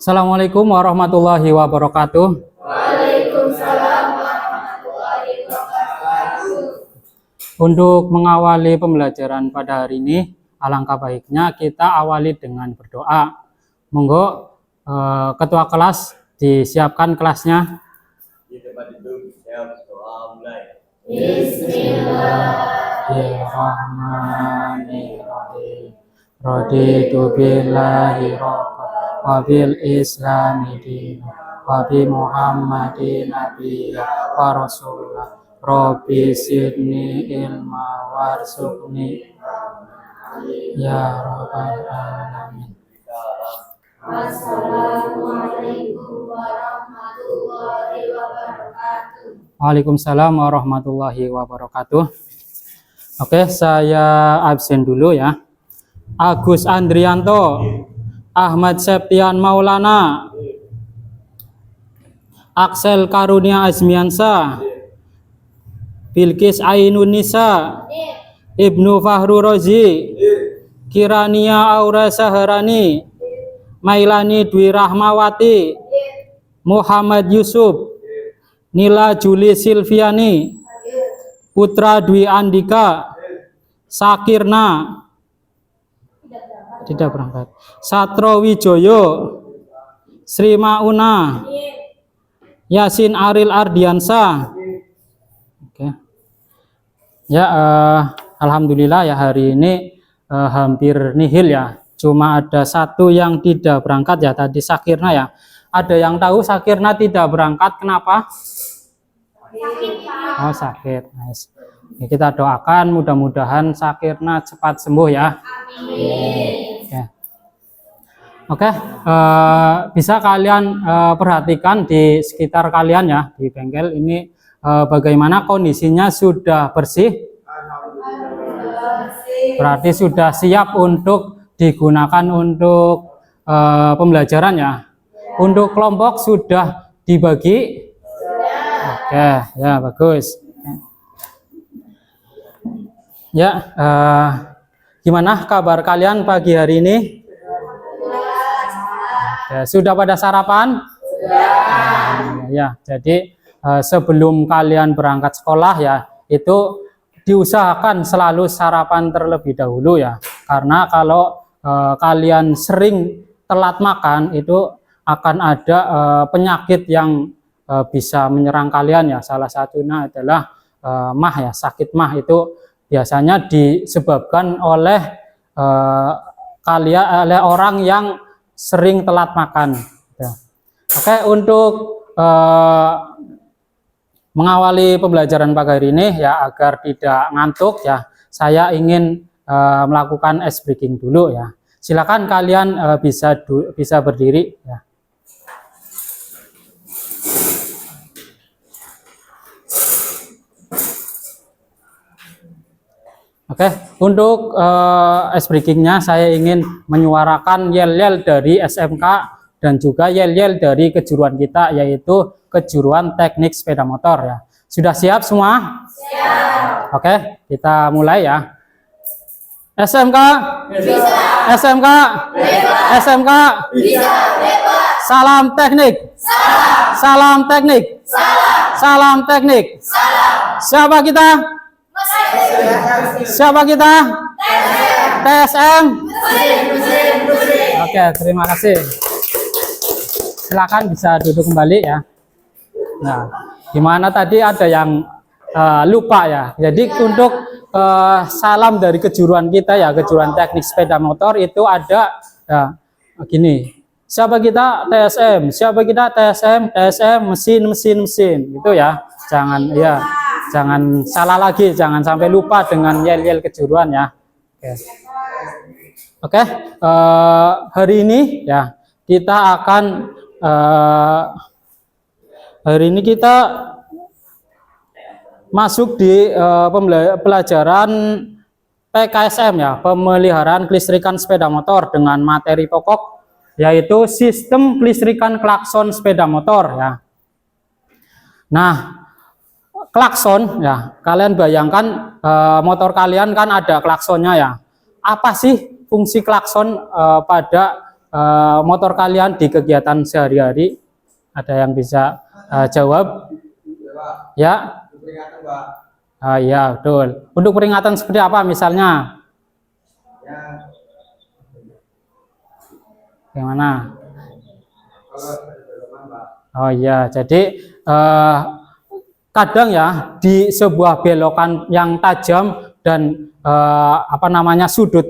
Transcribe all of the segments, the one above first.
Assalamualaikum warahmatullahi wabarakatuh. Waalaikumsalam warahmatullahi wabarakatuh. Untuk mengawali pembelajaran pada hari ini, alangkah baiknya kita awali dengan berdoa. Monggo ketua kelas disiapkan kelasnya. Di tempat duduk, siap, doa mulai. Bismillahirrahmanirrahim. Raditu billahi rabban wa bil islami dinan wa bi Muhammadin nabiyya wa rasulah. Rabbi zidni ilma warzuqni ya rabbal alamin. Wassalamualaikum warahmatullahi wabarakatuh. Waalaikumsalam warahmatullahi wabarakatuh. Oke, saya absen dulu ya. Agus Andrianto, Ahmad Septian Maulana, Axel Karunia Azmiansa, Bilqis Ainun Nisa, Ibnu Fahru Rozi, Kirania Aura Saharani, Mailani Dwi Rahmawati, Muhammad Yusuf, Nila Juli Silviani, Putra Dwi Andika, Sakirna tidak berangkat, Satro Wijoyo, Sri Mauna, Yasin Aril Ardiansa. Oke. Ya, alhamdulillah ya hari ini hampir nihil ya. Cuma ada satu yang tidak berangkat ya, tadi Sakirna ya. Ada yang tahu Sakirna tidak berangkat kenapa? Oh, sakit. Nice. Ya, kita doakan mudah-mudahan Sakirna cepat sembuh ya. Amin. Oke, bisa kalian perhatikan di sekitar kalian ya, di bengkel ini bagaimana kondisinya, sudah bersih? Berarti sudah siap untuk digunakan untuk pembelajaran ya. Untuk kelompok sudah dibagi? Oke, ya bagus. Ya, gimana kabar kalian pagi hari ini? Ya, sudah pada sarapan? Sudah. Ya, jadi sebelum kalian berangkat sekolah ya, itu diusahakan selalu sarapan terlebih dahulu ya. Karena kalau kalian sering telat makan, itu akan ada penyakit yang bisa menyerang kalian ya. Salah satunya adalah mah ya, sakit mah itu biasanya disebabkan oleh oleh orang yang sering telat makan. Oke, untuk mengawali pembelajaran pagi hari ini ya, agar tidak ngantuk ya, saya ingin melakukan ice breaking dulu ya. Silakan kalian bisa berdiri ya. Oke, untuk ice breakingnya saya ingin menyuarakan yel-yel dari SMK dan juga yel-yel dari kejuruan kita, yaitu kejuruan teknik sepeda motor ya. Sudah siap semua? Siap. Oke, kita mulai ya. SMK? Bisa. SMK? Bebas. SMK? Bisa. Bebas. Salam teknik. Salam. Salam teknik. Salam. Salam teknik. Salam. Siapa kita? Siapa kita? TSM. Oke, terima kasih. Silakan bisa duduk kembali ya. Nah, gimana tadi ada yang lupa ya. Jadi untuk salam dari kejuruan kita ya, kejuruan teknik sepeda motor itu ada gini. Siapa kita? TSM. Siapa kita? TSM. TSM mesin gitu ya. Jangan ya. Jangan salah lagi, jangan sampai lupa dengan yel-yel kejuruan ya. Oke. Hari ini ya kita akan hari ini kita masuk di pelajaran PKSM ya, pemeliharaan kelistrikan sepeda motor, dengan materi pokok yaitu sistem kelistrikan klakson sepeda motor ya. Nah, klakson ya, kalian bayangkan motor kalian kan ada klaksonnya ya. Apa sih fungsi klakson pada motor kalian di kegiatan sehari-hari? Ada yang bisa jawab? Ya? Ya, betul. Untuk peringatan seperti apa misalnya? Gimana? Oh iya, jadi kadang ya di sebuah belokan yang tajam dan sudut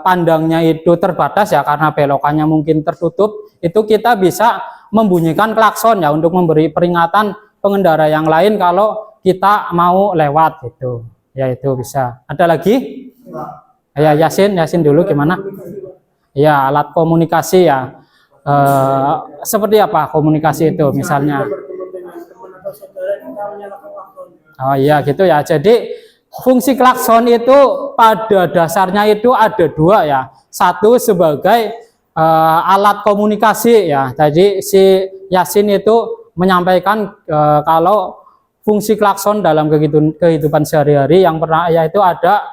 pandangnya itu terbatas ya karena belokannya mungkin tertutup, itu kita bisa membunyikan klakson ya untuk memberi peringatan pengendara yang lain kalau kita mau lewat gitu. Ya itu bisa. Ada lagi? Ya Yasin dulu gimana? Ya alat komunikasi ya. Seperti apa komunikasi itu misalnya? Oh iya gitu ya. Jadi fungsi klakson itu pada dasarnya itu ada dua ya. Satu sebagai alat komunikasi ya. Tadi si Yasin itu menyampaikan kalau fungsi klakson dalam kehidupan sehari-hari yang pernah yaitu ada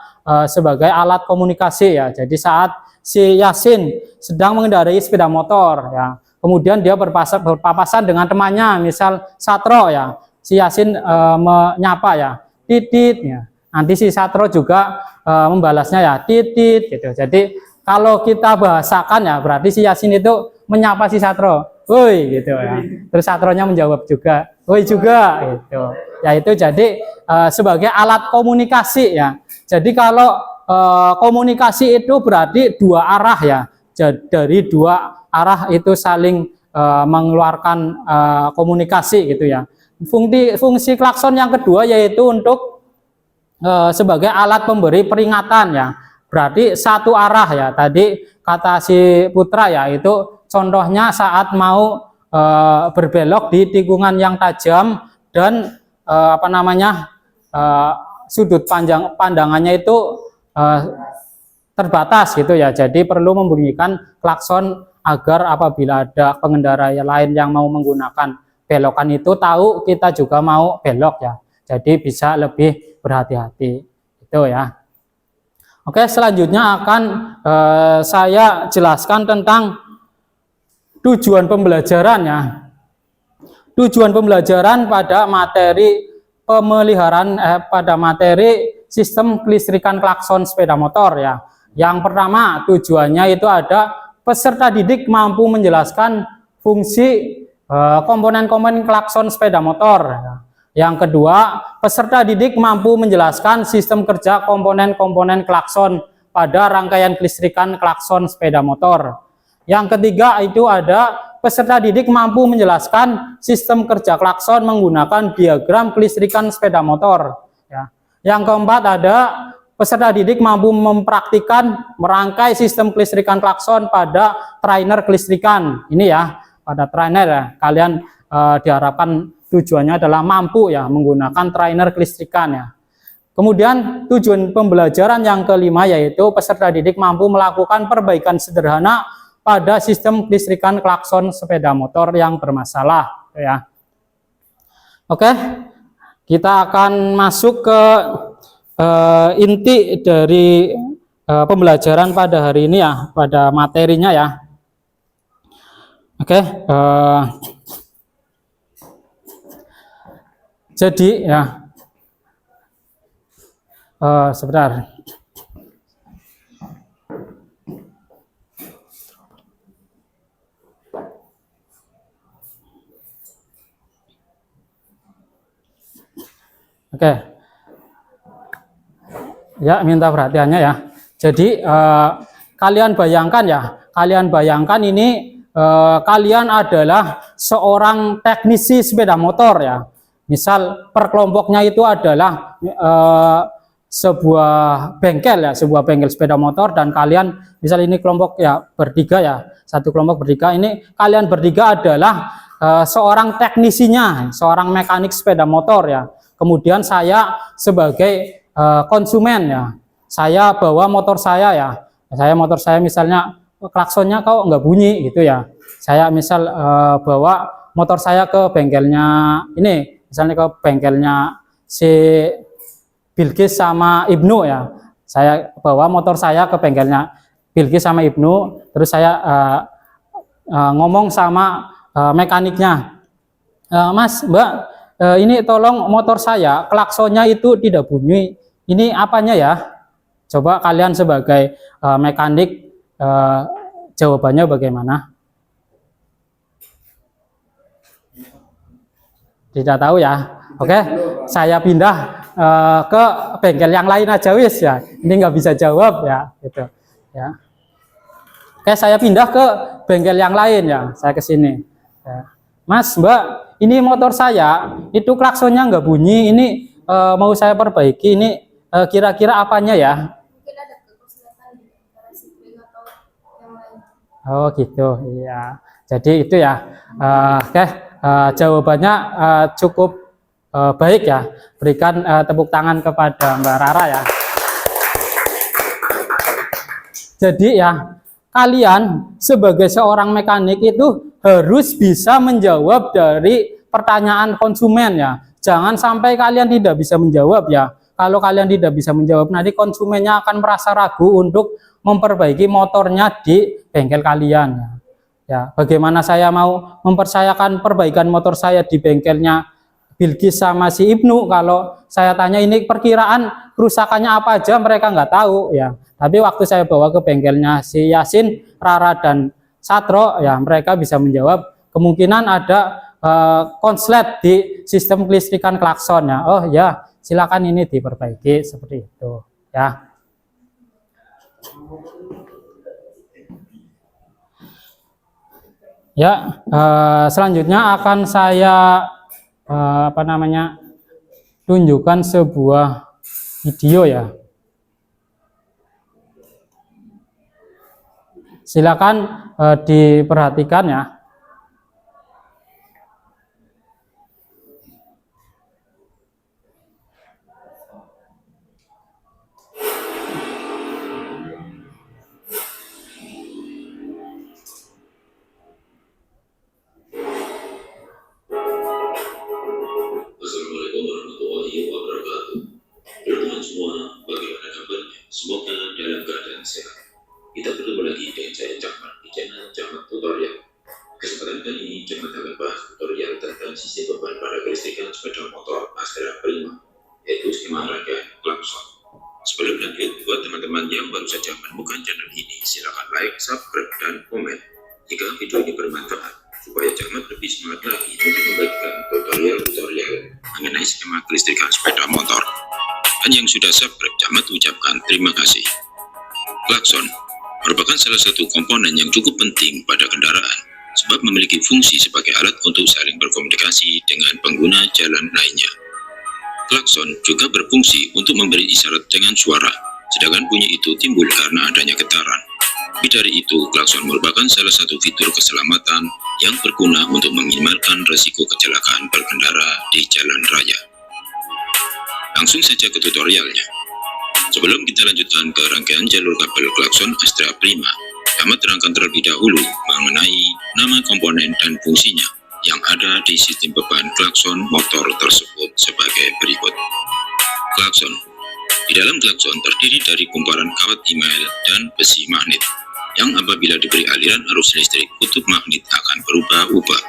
sebagai alat komunikasi ya. Jadi saat si Yasin sedang mengendarai sepeda motor ya, kemudian dia berpapasan dengan temannya, misal Satro ya, si Yasin menyapa ya, titit ya. Nanti si Satro juga membalasnya ya, titit gitu. Jadi kalau kita bahasakan ya, berarti si Yasin itu menyapa si Satro, woi gitu ya. Terus Satronya menjawab juga, woi juga gitu. Ya itu jadi sebagai alat komunikasi ya. Jadi kalau komunikasi itu berarti dua arah ya. Jadi dari dua arah itu saling mengeluarkan komunikasi gitu ya. Fungsi klakson yang kedua yaitu untuk sebagai alat pemberi peringatan ya. Berarti satu arah ya. Tadi kata si Putra ya itu contohnya saat mau berbelok di tikungan yang tajam dan sudut pandangannya itu terbatas gitu ya. Jadi perlu membunyikan klakson agar apabila ada pengendara yang lain yang mau menggunakan belokan itu tahu kita juga mau belok ya. Jadi bisa lebih berhati-hati itu ya. Oke, selanjutnya akan saya jelaskan tentang tujuan pembelajaran ya. Tujuan pembelajaran pada materi pemeliharaan pada materi sistem kelistrikan klakson sepeda motor ya. Yang pertama tujuannya itu ada peserta didik mampu menjelaskan fungsi komponen-komponen klakson sepeda motor. Yang kedua, peserta didik mampu menjelaskan sistem kerja komponen-komponen klakson pada rangkaian kelistrikan klakson sepeda motor. Yang ketiga itu ada peserta didik mampu menjelaskan sistem kerja klakson menggunakan diagram kelistrikan sepeda motor. Ya. Yang keempat ada peserta didik mampu mempraktikkan merangkai sistem kelistrikan klakson pada trainer kelistrikan. Ini ya, pada trainer ya, kalian diharapkan tujuannya adalah mampu ya menggunakan trainer kelistrikan ya. Kemudian tujuan pembelajaran yang kelima yaitu peserta didik mampu melakukan perbaikan sederhana pada sistem kelistrikan klakson sepeda motor yang bermasalah ya. Oke, kita akan masuk ke inti dari pembelajaran pada hari ini ya, pada materinya ya. Oke, jadi ya sebentar. Oke, ya minta perhatiannya ya. Jadi kalian bayangkan ini kalian adalah seorang teknisi sepeda motor ya. Misal per kelompoknya itu adalah sebuah bengkel ya, sebuah bengkel sepeda motor dan kalian misal ini kelompok ya bertiga ya, satu kelompok bertiga, ini kalian bertiga adalah seorang teknisinya, seorang mekanik sepeda motor ya. Kemudian saya sebagai konsumen ya, saya bawa motor saya ya, motor saya misalnya klaksonnya kok nggak bunyi gitu ya, saya misal bawa motor saya ke bengkelnya ini, misalnya ke bengkelnya si Bilkis sama Ibnu ya, saya bawa motor saya ke bengkelnya Bilqis sama Ibnu, terus saya ngomong sama mekaniknya, Mas, Mbak, ini tolong motor saya klaksonnya itu tidak bunyi, ini apanya ya? Coba kalian sebagai mekanik jawabannya bagaimana? Tidak tahu ya. Oke, saya pindah ke bengkel yang lain aja wis ya. Ini nggak bisa jawab ya, gitu ya. Oke, saya pindah ke bengkel yang lain ya. Saya ke sini. Ya. Mas, Mbak, ini motor saya itu klaksonnya nggak bunyi. Ini mau saya perbaiki. Ini kira-kira apanya ya? Mungkin ada kesulitan di antara spring atau yang lain. Oh gitu, iya. Jadi itu ya. Oke, jawabannya cukup baik ya. Berikan tepuk tangan kepada Mbak Rara ya. Jadi ya, kalian sebagai seorang mekanik itu harus bisa menjawab dari pertanyaan konsumen ya. Jangan sampai kalian tidak bisa menjawab ya. Kalau kalian tidak bisa menjawab, nanti konsumennya akan merasa ragu untuk memperbaiki motornya di bengkel kalian ya. Ya, bagaimana saya mau mempercayakan perbaikan motor saya di bengkelnya Bilqis sama si Ibnu kalau saya tanya ini perkiraan kerusakannya apa aja mereka nggak tahu ya. Tapi waktu saya bawa ke bengkelnya si Yasin, Rara dan Satro ya mereka bisa menjawab kemungkinan ada konslet di sistem kelistrikan klakson ya. Oh ya, silakan ini diperbaiki seperti itu ya. Ya, selanjutnya akan saya tunjukkan sebuah video ya. Silakan diperhatikan ya. Assalamualaikum warahmatullahi wabarakatuh. Teman-teman semua, bagaimana kabarnya? Semoga dalam keadaan sehat. Kita bertemu lagi dengan saya Camat di channel Camat Tutorial. Kesempatan kali ini Camat akan bahas tutorial tentang sistem beban pada kelistrikan sepeda motor Astra Prima, yaitu skema rangkaian klakson. Sebelum lanjut, buat teman-teman yang baru saja menemukan channel ini, silakan like, subscribe, dan komen jika video ini bermanfaat, supaya Camat lebih semangat lagi untuk membagikan tutorial-tutorial mengenai skema kelistrikan sepeda motor. Dan yang sudah subscribe, Camat ucapkan terima kasih. Klakson merupakan salah satu komponen yang cukup penting pada kendaraan, sebab memiliki fungsi sebagai alat untuk saling berkomunikasi dengan pengguna jalan lainnya. Klakson juga berfungsi untuk memberi isyarat dengan suara, sedangkan bunyi itu timbul karena adanya getaran. Lebih dari itu, klakson merupakan salah satu fitur keselamatan yang berguna untuk meminimalkan risiko kecelakaan berkendara di jalan raya. Langsung saja ke tutorialnya. Sebelum kita lanjutkan ke rangkaian jalur kabel klakson Astra Prima, Camat terangkan terlebih dahulu mengenai nama komponen dan fungsinya yang ada di sistem beban klakson motor tersebut sebagai berikut. Klakson. Di dalam klakson terdiri dari kumparan kawat email dan besi magnet, yang apabila diberi aliran arus listrik, kutub magnet akan berubah-ubah.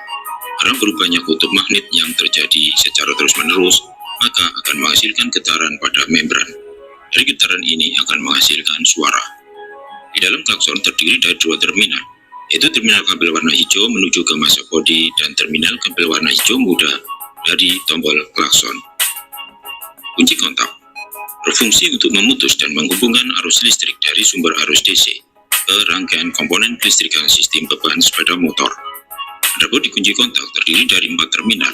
Karena berubahnya kutub magnet yang terjadi secara terus-menerus, maka akan menghasilkan getaran pada membran. Dari getaran ini akan menghasilkan suara. Di dalam klakson terdiri dari dua terminal, yaitu terminal kabel warna hijau menuju ke masa bodi dan terminal kabel warna hijau muda dari tombol klakson. Kunci kontak berfungsi untuk memutus dan menghubungkan arus listrik dari sumber arus DC ke rangkaian komponen kelistrikan sistem beban sepeda motor. Adapun di kunci kontak terdiri dari 4 terminal,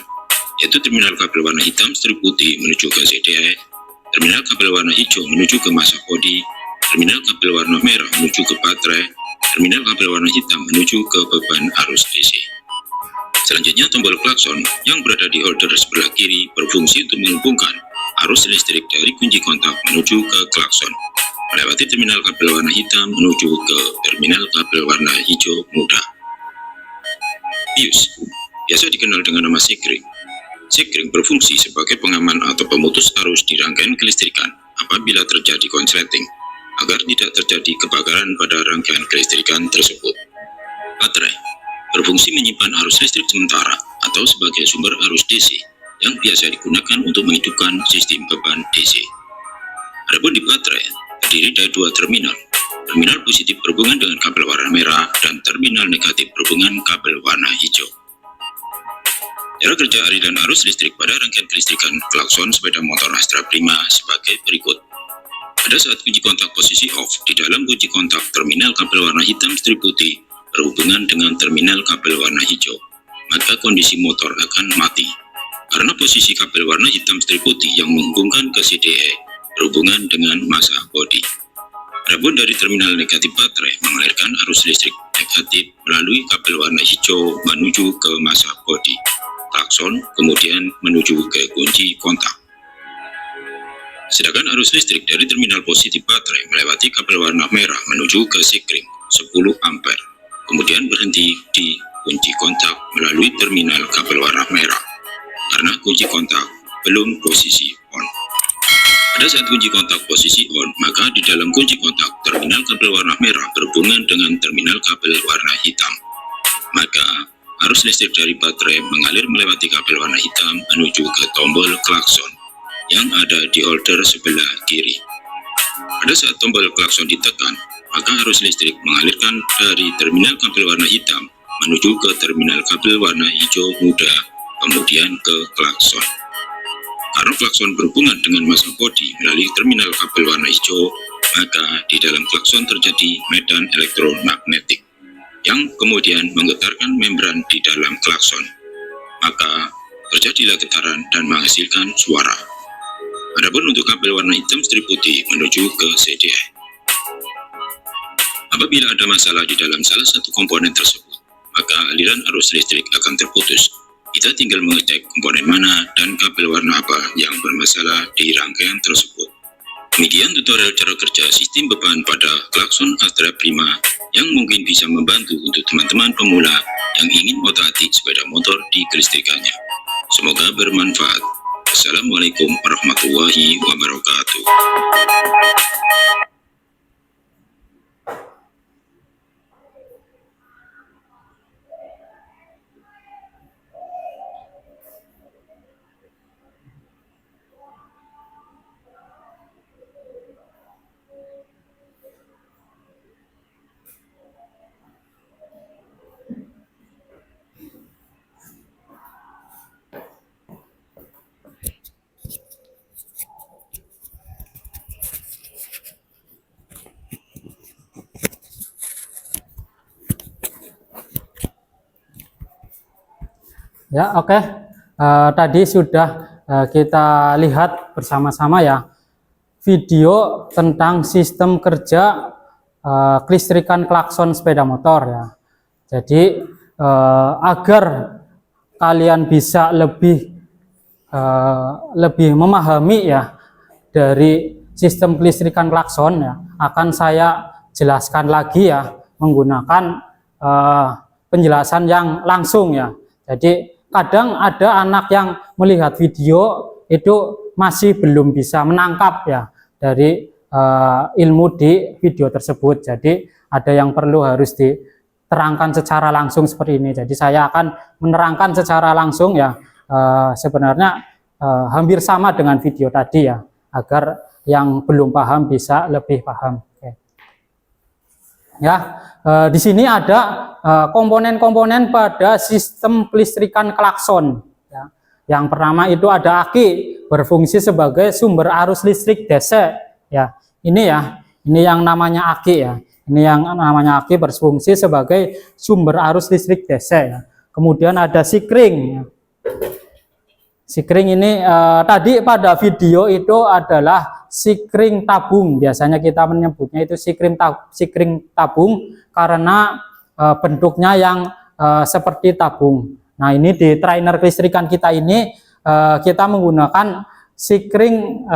yaitu terminal kabel warna hitam strip putih menuju ke CDI, terminal kabel warna hijau menuju ke masa bodi, terminal kabel warna merah menuju ke baterai, terminal kabel warna hitam menuju ke beban arus DC. Selanjutnya tombol klakson yang berada di holder sebelah kiri berfungsi untuk menghubungkan arus listrik dari kunci kontak menuju ke klakson, melewati terminal kabel warna hitam menuju ke terminal kabel warna hijau muda. BIOS, biasa dikenal dengan nama sekring. Sekring berfungsi sebagai pengaman atau pemutus arus di rangkaian kelistrikan apabila terjadi konsleting. agar tidak terjadi kebakaran pada rangkaian kelistrikan tersebut. Baterai berfungsi menyimpan arus listrik sementara atau sebagai sumber arus DC yang biasa digunakan untuk menghidupkan sistem beban DC. Adapun di baterai terdiri dari dua terminal. Terminal positif berhubungan dengan kabel warna merah dan terminal negatif berhubungan kabel warna hijau. Cara kerja aliran arus listrik pada rangkaian kelistrikan klakson sepeda motor Astra Prima sebagai berikut. Pada saat kunci kontak posisi off di dalam kunci kontak terminal kabel warna hitam strip putih berhubungan dengan terminal kabel warna hijau, maka kondisi motor akan mati. Karena posisi kabel warna hitam strip putih yang menghubungkan ke CDE berhubungan dengan massa bodi. Adapun dari terminal negatif baterai mengalirkan arus listrik negatif melalui kabel warna hijau menuju ke massa bodi, klakson, kemudian menuju ke kunci kontak. Sedangkan arus listrik dari terminal positif baterai melewati kabel warna merah menuju ke sikring 10 ampere, kemudian berhenti di kunci kontak melalui terminal kabel warna merah, karena kunci kontak belum posisi on. Pada saat kunci kontak posisi on, maka di dalam kunci kontak terminal kabel warna merah berhubungan dengan terminal kabel warna hitam. Maka arus listrik dari baterai mengalir melewati kabel warna hitam menuju ke tombol klakson yang ada di holder sebelah kiri. Pada saat tombol klakson ditekan, maka arus listrik mengalirkan dari terminal kabel warna hitam menuju ke terminal kabel warna hijau muda, kemudian ke klakson. Karena klakson berhubungan dengan massa bodi melalui terminal kabel warna hijau, maka di dalam klakson terjadi medan elektromagnetik yang kemudian menggetarkan membran di dalam klakson. Maka terjadilah getaran dan menghasilkan suara. Adapun untuk kabel warna hitam strip putih menuju ke CDE. Apabila ada masalah di dalam salah satu komponen tersebut, maka aliran arus listrik akan terputus. Kita tinggal mengecek komponen mana dan kabel warna apa yang bermasalah di rangkaian tersebut. Demikian tutorial cara kerja sistem beban pada klakson Astra Prima yang mungkin bisa membantu untuk teman-teman pemula yang ingin otak-atik sepeda motor di kelistrikannya. Semoga bermanfaat. Assalamualaikum warahmatullahi wabarakatuh. Ya, oke. Tadi sudah kita lihat bersama-sama ya video tentang sistem kerja kelistrikan klakson sepeda motor ya. Jadi agar kalian bisa lebih memahami ya dari sistem kelistrikan klakson ya, akan saya jelaskan lagi ya menggunakan penjelasan yang langsung ya. Jadi kadang ada anak yang melihat video itu masih belum bisa menangkap ya dari ilmu di video tersebut. Jadi ada yang perlu harus diterangkan secara langsung seperti ini. Jadi saya akan menerangkan secara langsung ya, sebenarnya hampir sama dengan video tadi ya, agar yang belum paham bisa lebih paham. Oke. Ya, di sini ada komponen-komponen pada sistem kelistrikan klakson. Ya. Yang pertama itu ada aki, berfungsi sebagai sumber arus listrik DC. Ya, ini yang namanya aki ya. Ini yang namanya aki berfungsi sebagai sumber arus listrik DC. Ya. Kemudian ada sikring. Sikring ini tadi pada video itu adalah sikring tabung. Biasanya kita menyebutnya itu sikring tabung karena bentuknya yang seperti tabung. Nah, ini di trainer kelistrikan kita ini kita menggunakan sikring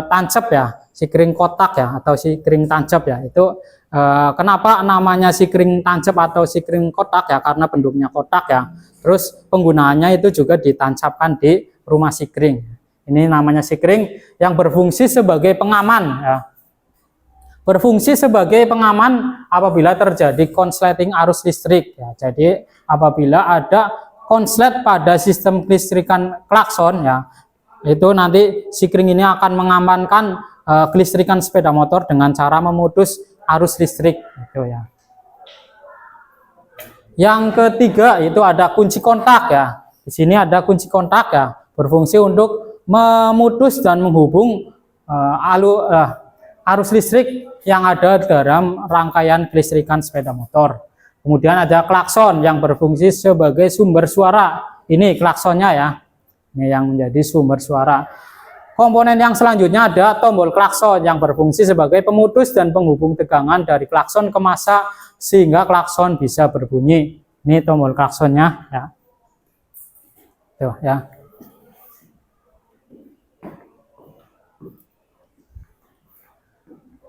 tancap ya, sikring kotak ya, atau sikring tancap ya. Itu kenapa namanya sikring tancap atau sikring kotak ya, karena bentuknya kotak ya. Terus penggunaannya itu juga ditancapkan di rumah sikring. Ini namanya sikring yang berfungsi sebagai pengaman ya. berfungsi sebagai pengaman apabila terjadi konsleting arus listrik. Ya, jadi apabila ada konslet pada sistem kelistrikan klakson, ya, itu nanti sikring ini akan mengamankan kelistrikan sepeda motor dengan cara memutus arus listrik. Gitu, ya. Yang ketiga itu ada kunci kontak, ya. Di sini ada kunci kontak, ya, berfungsi untuk memutus dan menghubung arus listrik yang ada dalam rangkaian kelistrikan sepeda motor. Kemudian ada klakson yang berfungsi sebagai sumber suara. Ini klaksonnya, ya. Ini yang menjadi sumber suara. Komponen yang selanjutnya ada tombol klakson yang berfungsi sebagai pemutus dan penghubung tegangan dari klakson ke massa sehingga klakson bisa berbunyi. Ini tombol klaksonnya, ya. Tuh, ya.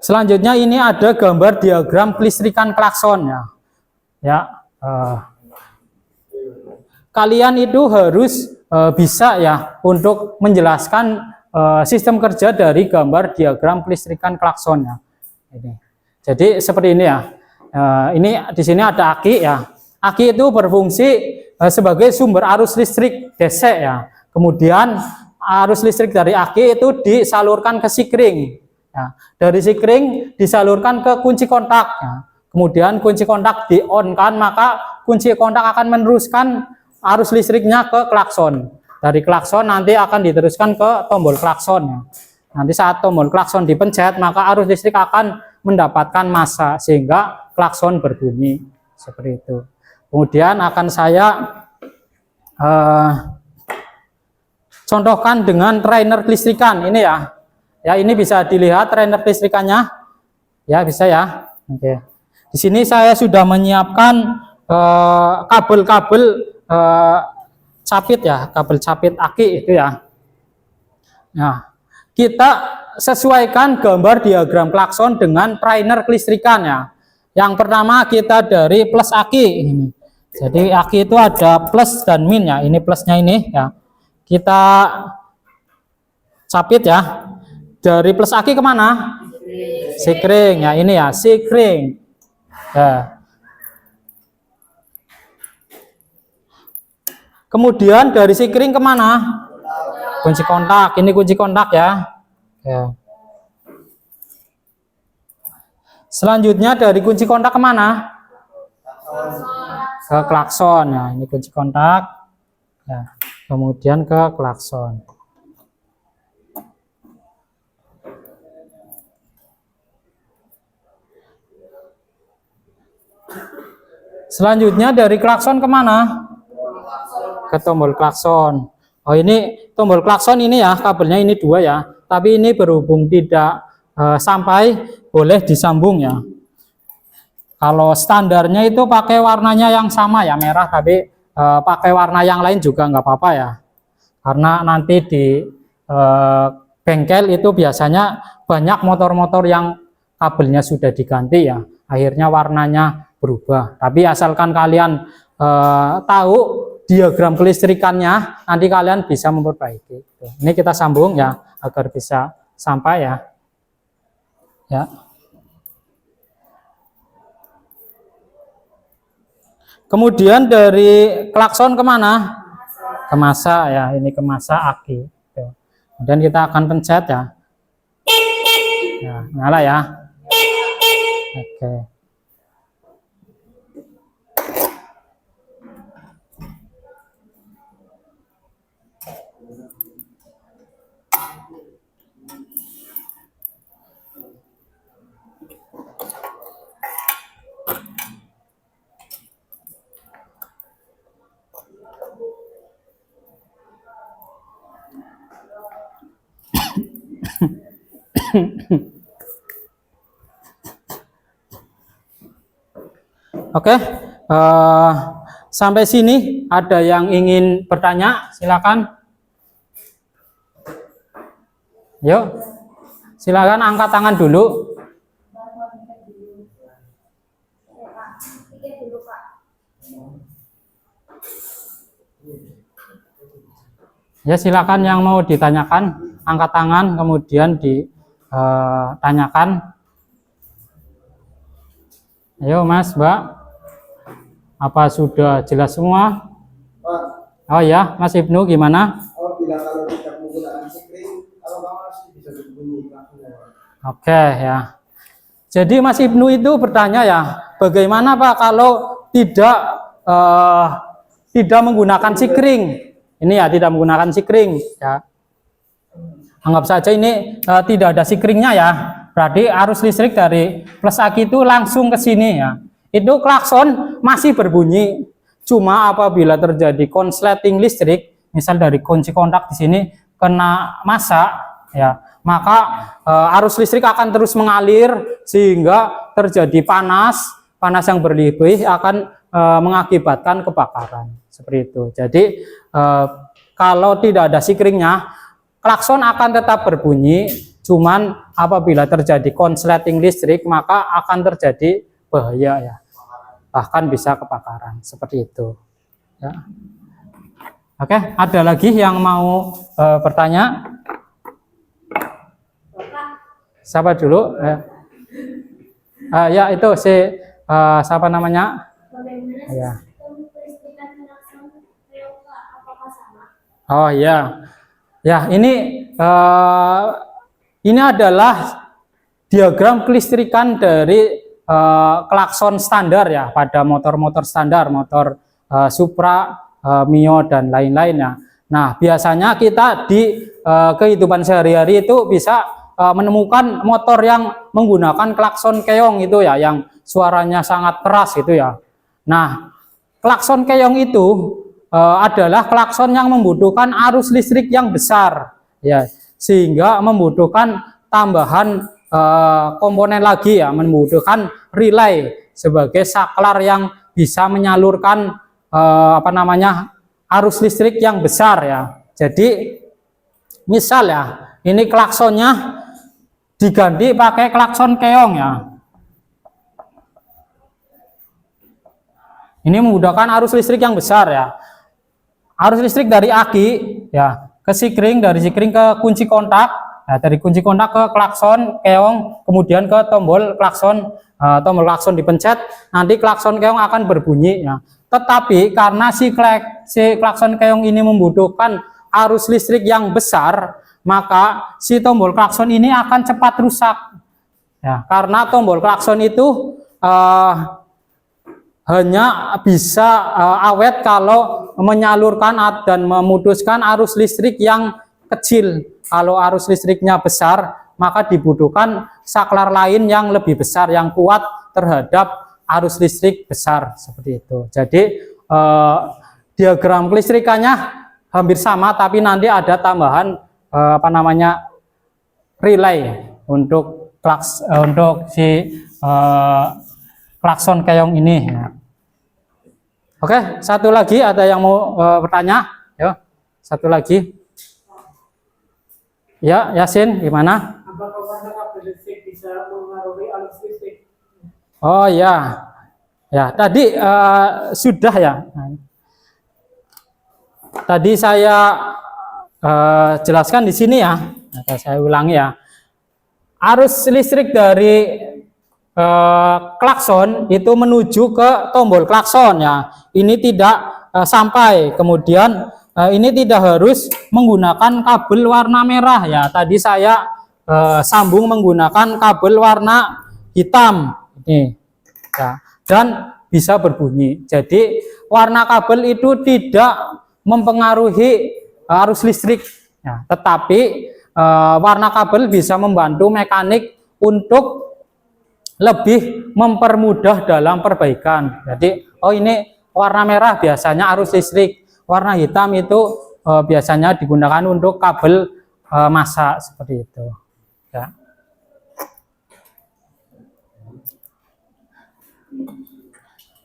Selanjutnya ini ada gambar diagram kelistrikan klakson, ya. Kalian itu harus bisa, ya, untuk menjelaskan sistem kerja dari gambar diagram kelistrikan klakson, ya. Ini. Jadi seperti ini, ya. Ini di sini ada aki, ya. Aki itu berfungsi sebagai sumber arus listrik DC, ya. Kemudian arus listrik dari aki itu disalurkan ke sikring. Ya. Dari sikring disalurkan ke kunci kontak. Ya. Kemudian kunci kontak di-on-kan, maka kunci kontak akan meneruskan arus listriknya ke klakson. Dari klakson nanti akan diteruskan ke tombol klakson. Ya. Nanti saat tombol klakson dipencet, maka arus listrik akan mendapatkan massa sehingga klakson berbunyi. Seperti itu. Kemudian akan saya contohkan dengan trainer kelistrikan. Ini, ya. Ya, ini bisa dilihat trainer kelistrikannya. Ya, bisa, ya. Oke. Di sini saya sudah menyiapkan kabel-kabel capit, ya, kabel capit aki itu, ya. Nah, kita sesuaikan gambar diagram klakson dengan trainer kelistrikan, ya. Yang pertama kita dari plus aki ini. Jadi aki itu ada plus dan min, ya. Ini plusnya ini, ya. Kita capit, ya. Dari plus aki kemana? Sikring, ya. Ini, ya, sikring. Ya. Kemudian dari sikring kemana? Kunci kontak. Ini kunci kontak, ya. Ya. Selanjutnya dari kunci kontak kemana? Ke klakson, ya. Ini kunci kontak, ya. Kemudian ke klakson. Selanjutnya dari klakson kemana? Ke tombol klakson. Oh, ini tombol klakson ini, ya, kabelnya ini 2, ya. Tapi ini berhubung tidak sampai, boleh disambung, ya. Kalau standarnya itu pakai warnanya yang sama, ya, merah, tapi pakai warna yang lain juga nggak apa-apa, ya. Karena nanti di bengkel itu biasanya banyak motor-motor yang kabelnya sudah diganti, ya. Akhirnya warnanya berubah. Tapi asalkan kalian tahu diagram kelistrikannya, nanti kalian bisa memperbaiki. Ini kita sambung, ya, agar bisa sampai, ya. Ya. Kemudian dari klakson kemana? Ke massa, ya. Ini ke massa aki. Kemudian kita akan pencet, ya. Ya, nyala, ya. Oke. Oke, sampai sini ada yang ingin bertanya, silakan. Yuk, silakan angkat tangan dulu. Ya, silakan yang mau ditanyakan, angkat tangan kemudian ditanyakan. Ayo Mas, Mbak. Apa sudah jelas semua? Pak, Oh ya, Mas Ibnu gimana? apabila kalau tidak menggunakan sikring, kalau masih bisa berbunyi langsung. Oke ya. Jadi Mas Ibnu itu bertanya ya, bagaimana Pak kalau tidak menggunakan sikring? Ini ya tidak menggunakan sikring ya. Anggap saja ini tidak ada sikringnya ya. Berarti arus listrik dari plus aki itu langsung ke sini ya. Itu klakson masih berbunyi. Cuma apabila terjadi konsleting listrik, misal dari kunci kontak di sini kena massa ya, maka arus listrik akan terus mengalir sehingga terjadi panas yang berlebih akan mengakibatkan kebakaran seperti itu. Jadi kalau tidak ada sikringnya, klakson akan tetap berbunyi, cuman apabila terjadi konsleting listrik maka akan terjadi bahaya ya, bahkan bisa kebakaran seperti itu ya. Oke, ada lagi yang mau bertanya? Siapa dulu? Ya itu si siapa namanya? Bagaimana Ya. sistem kelistrikan klakson keong, Pak? Apakah sama? Oh ya, ya ini adalah diagram kelistrikan dari klakson standar ya, pada motor-motor standar, motor Supra, Mio dan lain-lainnya. Nah biasanya kita di kehidupan sehari-hari itu bisa menemukan motor yang menggunakan klakson keong itu ya, yang suaranya sangat keras gitu ya. Nah klakson keong itu adalah klakson yang membutuhkan arus listrik yang besar ya, sehingga membutuhkan tambahan komponen lagi ya, membutuhkan relay sebagai saklar yang bisa menyalurkan arus listrik yang besar ya. Jadi misal ya, ini klaksonnya diganti pakai klakson keong ya. Ini menggunakan arus listrik yang besar ya. Arus listrik dari aki ya ke sikring, dari sikring ke kunci kontak, ya, dari kunci kontak ke klakson keong, kemudian ke tombol klakson dipencet, nanti klakson keong akan berbunyi ya. Tetapi karena si klakson keong ini membutuhkan arus listrik yang besar, maka si tombol klakson ini akan cepat rusak ya, karena tombol klakson itu hanya bisa awet kalau menyalurkan dan memutuskan arus listrik yang kecil. Kalau arus listriknya besar, maka dibutuhkan saklar lain yang lebih besar, yang kuat terhadap arus listrik besar seperti itu. Jadi diagram kelistrikannya hampir sama, tapi nanti ada tambahan relay untuk si klakson keong ini ya. Oke, satu lagi ada yang mau bertanya? Yo, satu lagi. Ya, Yasin, gimana? Apakah warna kabel listrik bisa mengaruhi arus listrik? Oh ya, ya tadi sudah ya. Tadi saya jelaskan di sini ya. Saya ulangi ya. Arus listrik dari klakson itu menuju ke tombol klakson ya. Ini tidak sampai, kemudian ini tidak harus menggunakan kabel warna merah ya. Tadi saya sambung menggunakan kabel warna hitam ini ya, dan bisa berbunyi. Jadi warna kabel itu tidak mempengaruhi arus listrik ya, tetapi warna kabel bisa membantu mekanik untuk lebih mempermudah dalam perbaikan. Jadi ini warna merah biasanya arus listrik, warna hitam itu biasanya digunakan untuk kabel massa seperti itu ya.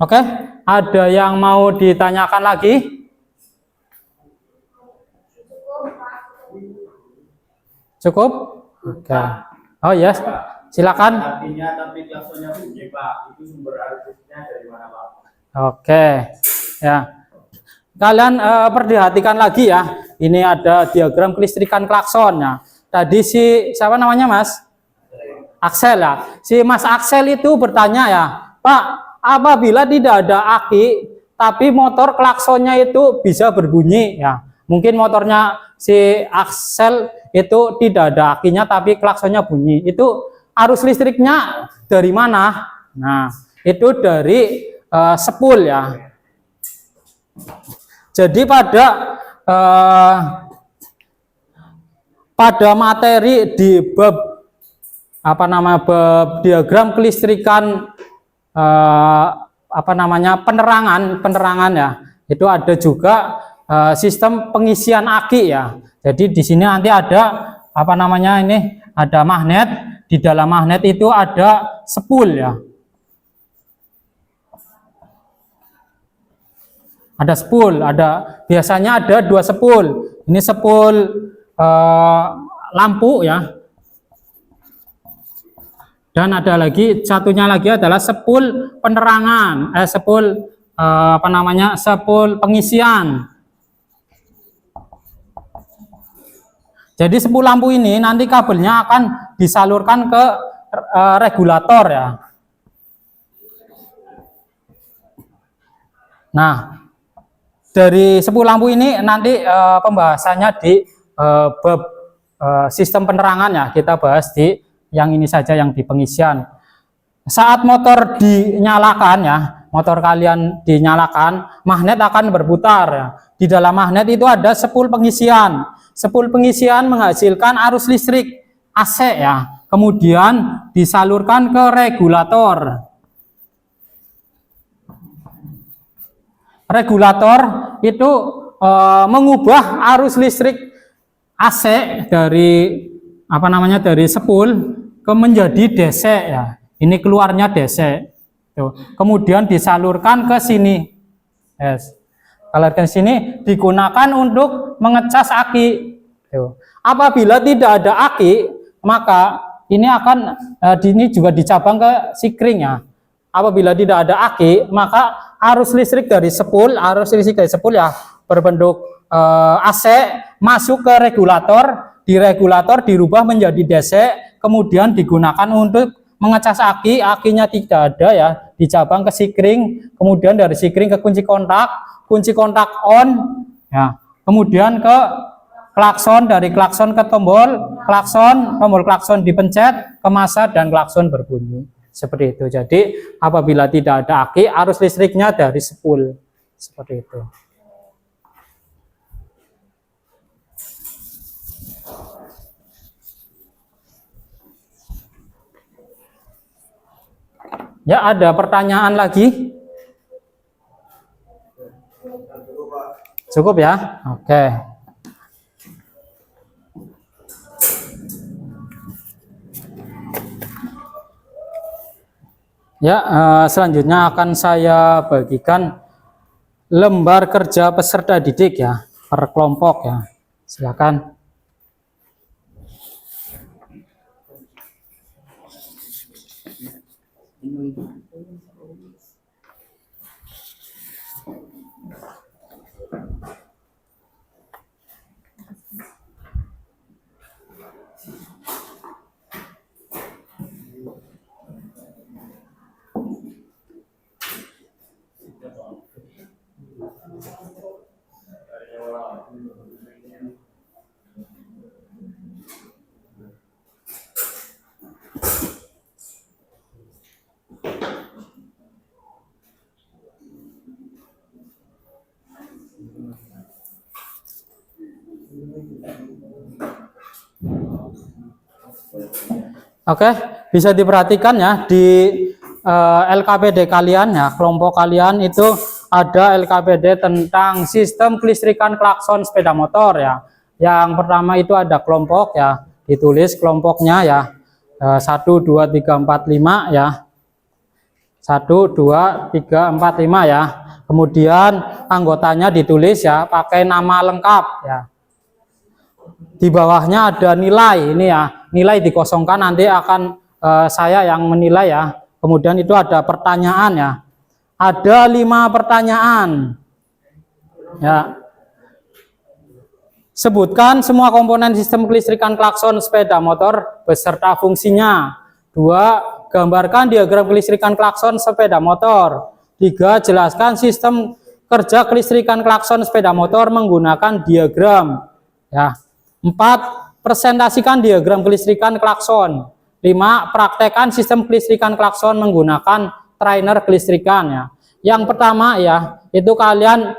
Oke, ada yang mau ditanyakan lagi? Cukup? Oke. Oh yes, silakan. Artinya tapi klaksonnya bunyi Pak, itu sumber arus listriknya dari mana Pak? Oke, ya. Kalian perhatikan lagi ya. Ini ada diagram kelistrikan klakson ya. Tadi si siapa namanya Mas? Axel ya. Si Mas Axel itu bertanya ya, Pak, apabila tidak ada aki tapi motor klaksonnya itu bisa berbunyi ya. Mungkin motornya si Axel itu tidak ada akinya tapi klaksonnya bunyi. Itu arus listriknya dari mana? Nah, itu dari spool ya. Jadi pada materi di bab bab diagram kelistrikan penerangan ya, itu ada juga sistem pengisian aki ya. Jadi di sini nanti ada ada magnet, di dalam magnet itu ada spool ya. Ada spool, biasanya ada 2 spool. Ini spool lampu ya. Dan ada lagi satunya lagi adalah spool penerangan, spool spool pengisian. Jadi spool lampu ini nanti kabelnya akan disalurkan ke regulator ya. Nah, dari spool lampu ini nanti pembahasannya di bab sistem penerangan ya, kita bahas di yang ini saja yang di pengisian. Saat motor dinyalakan ya, motor kalian dinyalakan, magnet akan berputar ya. Di dalam magnet itu ada spool pengisian. Spool pengisian menghasilkan arus listrik AC ya, kemudian disalurkan ke regulator. Regulator itu mengubah arus listrik AC dari dari spool ke menjadi DC ya. Ini keluarnya DC. Tuh. Kemudian disalurkan ke sini. Yes. Kalau ke sini digunakan untuk mengecas aki. Tuh. Apabila tidak ada aki, maka ini akan ini juga dicabang ke sikring ya. Apabila tidak ada aki, maka arus listrik dari spool ya berbentuk AC masuk ke regulator, di regulator dirubah menjadi DC, kemudian digunakan untuk mengecas aki, akinya tidak ada ya, dicabang ke sikring, kemudian dari sikring ke kunci kontak on ya, kemudian ke klakson, dari klakson ke tombol klakson dipencet ke masa dan klakson berbunyi. Seperti itu. Jadi apabila tidak ada aki, arus listriknya dari spool. Seperti itu. Ya, ada pertanyaan lagi? Cukup ya? Oke. Ya, selanjutnya akan saya bagikan lembar kerja peserta didik ya, per kelompok ya. Silakan. Oke, bisa diperhatikan ya di LKPD kalian ya, kelompok kalian itu ada LKPD tentang sistem kelistrikan klakson sepeda motor ya. Yang pertama itu ada kelompok ya, ditulis kelompoknya ya, 1, 2, 3, 4, 5 ya, 1, 2, 3, 4, 5 ya. Kemudian anggotanya ditulis ya pakai nama lengkap ya. Di bawahnya ada nilai, ini ya, nilai dikosongkan, nanti akan saya yang menilai ya. Kemudian itu ada pertanyaan ya, ada 5 pertanyaan ya. Sebutkan semua komponen sistem kelistrikan klakson sepeda motor beserta fungsinya. 2, gambarkan diagram kelistrikan klakson sepeda motor. 3. Jelaskan sistem kerja kelistrikan klakson sepeda motor menggunakan diagram. Ya. 4. Presentasikan diagram kelistrikan klakson. 5. Praktekkan sistem kelistrikan klakson menggunakan trainer kelistrikan. Ya. Yang pertama ya, itu kalian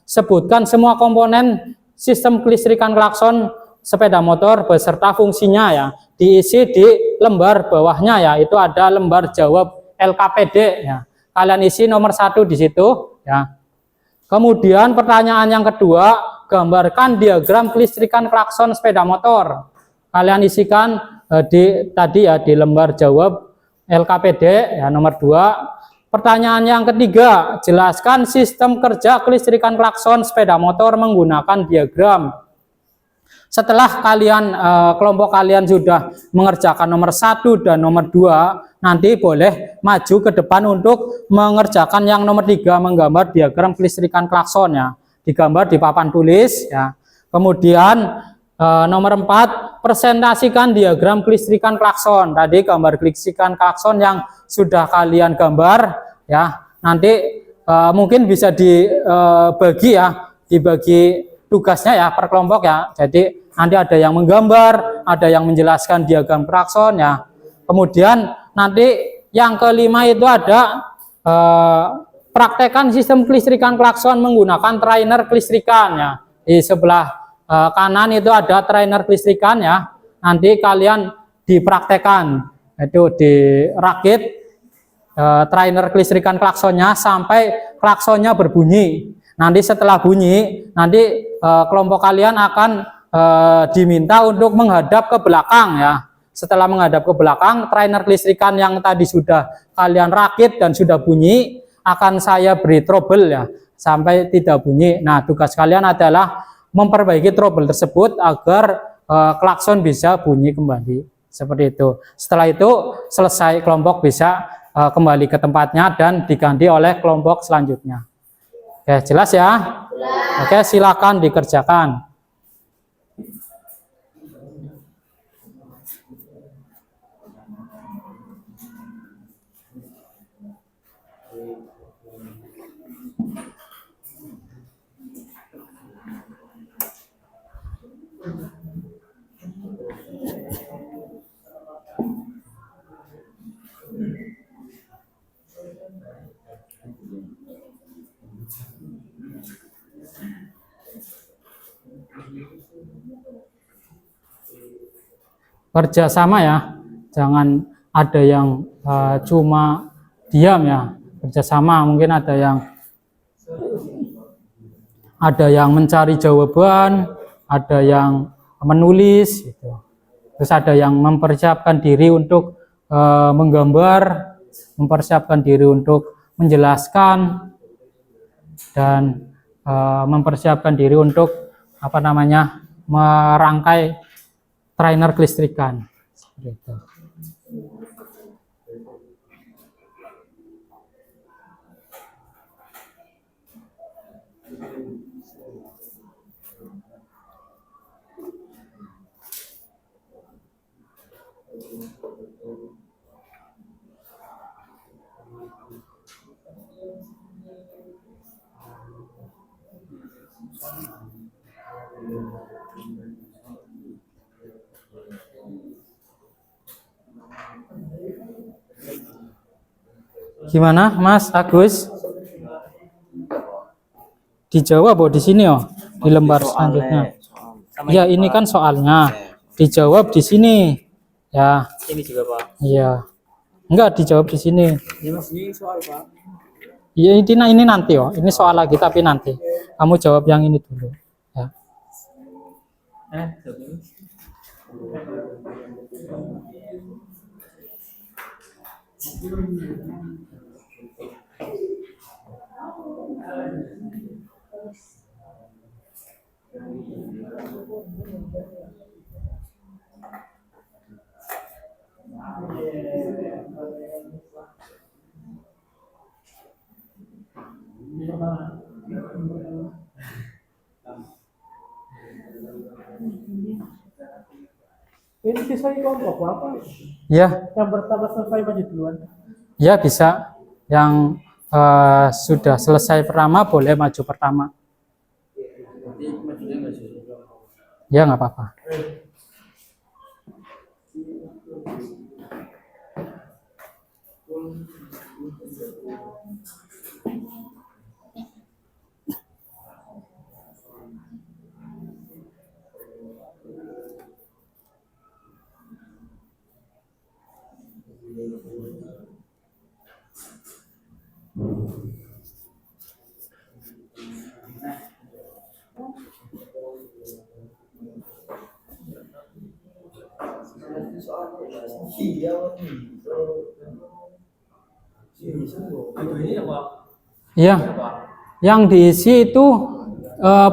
sebutkan semua komponen sistem kelistrikan klakson sepeda motor beserta fungsinya ya. Diisi di lembar bawahnya ya, itu ada lembar jawab LKPD ya. Kalian isi nomor 1 di situ ya. Kemudian pertanyaan yang kedua, gambarkan diagram kelistrikan klakson sepeda motor. Kalian isikan tadi ya di lembar jawab LKPD ya, nomor 2. Pertanyaan yang ketiga, jelaskan sistem kerja kelistrikan klakson sepeda motor menggunakan diagram. Setelah kelompok kalian sudah mengerjakan nomor 1 dan nomor 2, nanti boleh maju ke depan untuk mengerjakan yang nomor 3, menggambar diagram kelistrikan klakson ya. Digambar di papan tulis ya. Kemudian nomor 4, presentasikan diagram kelistrikan klakson. Tadi gambar kelistrikan klakson yang sudah kalian gambar ya. Nanti mungkin bisa dibagi ya, dibagi tugasnya ya per kelompok ya. Jadi nanti ada yang menggambar, ada yang menjelaskan diagram klakson ya. Kemudian nanti yang kelima itu ada praktekkan sistem kelistrikan klakson menggunakan trainer kelistrikan ya. Di sebelah kanan itu ada trainer kelistrikan ya. Nanti kalian dipraktekkan, itu dirakit trainer kelistrikan klaksonnya sampai klaksonnya berbunyi. Nanti setelah bunyi, nanti kelompok kalian akan diminta untuk menghadap ke belakang ya. Setelah menghadap ke belakang, trainer kelistrikan yang tadi sudah kalian rakit dan sudah bunyi akan saya beri trouble ya sampai tidak bunyi. Nah, tugas kalian adalah memperbaiki trouble tersebut agar klakson bisa bunyi kembali seperti itu. Setelah itu selesai, kelompok bisa kembali ke tempatnya dan diganti oleh kelompok selanjutnya. Oke, jelas ya? Oke, silakan dikerjakan. Kerjasama ya, jangan ada yang cuma diam ya. Kerjasama, mungkin ada yang mencari jawaban, ada yang menulis gitu. Terus ada yang mempersiapkan diri untuk menggambar, mempersiapkan diri untuk menjelaskan, dan mempersiapkan diri untuk merangkai trainer kelistrikan. Seperti itu. Gimana, Mas Agus? Dijawab di sini di lembar selanjutnya. Ya, ini kan soalnya. Dijawab di sini. Ya. Ini juga, Pak. Iya. Enggak dijawab di sini. Ini soal, Pak. Iya, ini nanti Ini soal lagi tapi nanti. Kamu jawab yang ini dulu. Ya. Ini siswa kelompok apa? Ya, Yang pertama selesai maju duluan. ya bisa. Yang sudah selesai pertama boleh maju pertama. Ya, nggak apa-apa. Iya, Iya, yang diisi itu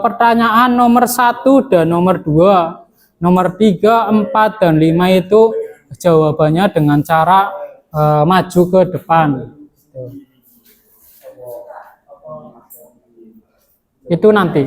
pertanyaan nomor 1 dan nomor 2, nomor 3, 4, dan 5 itu jawabannya dengan cara maju ke depan. Itu nanti.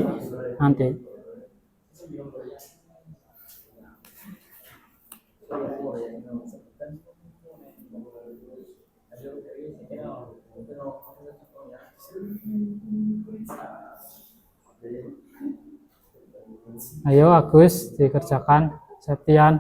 Ayo Agus dikerjakan. Septian.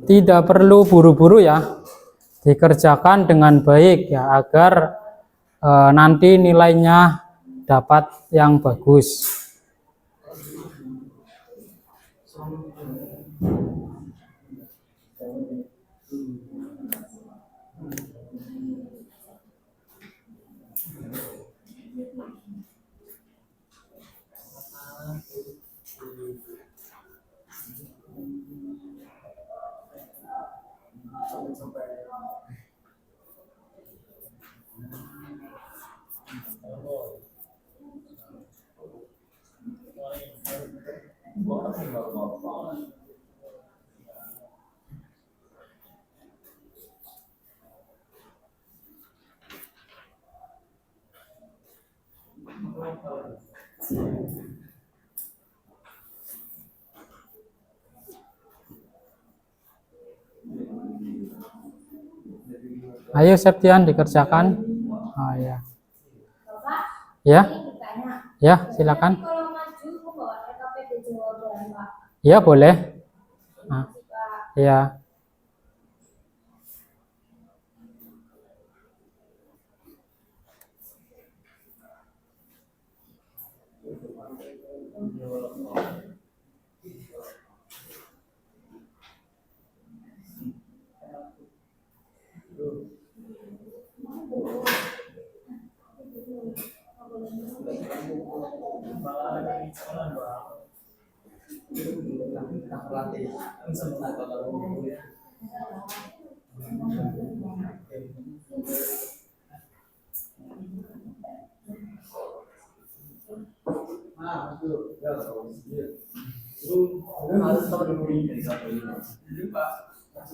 Tidak perlu buru-buru ya, dikerjakan dengan baik ya agar nanti nilainya dapat yang bagus. Ayo Septian dikerjakan. Oh ya. Bapak, Ya, ini bertanya. ya silakan. Kalau maju membawa RKPD jawaban, Pak. Ya boleh. Nah, Pak. ya.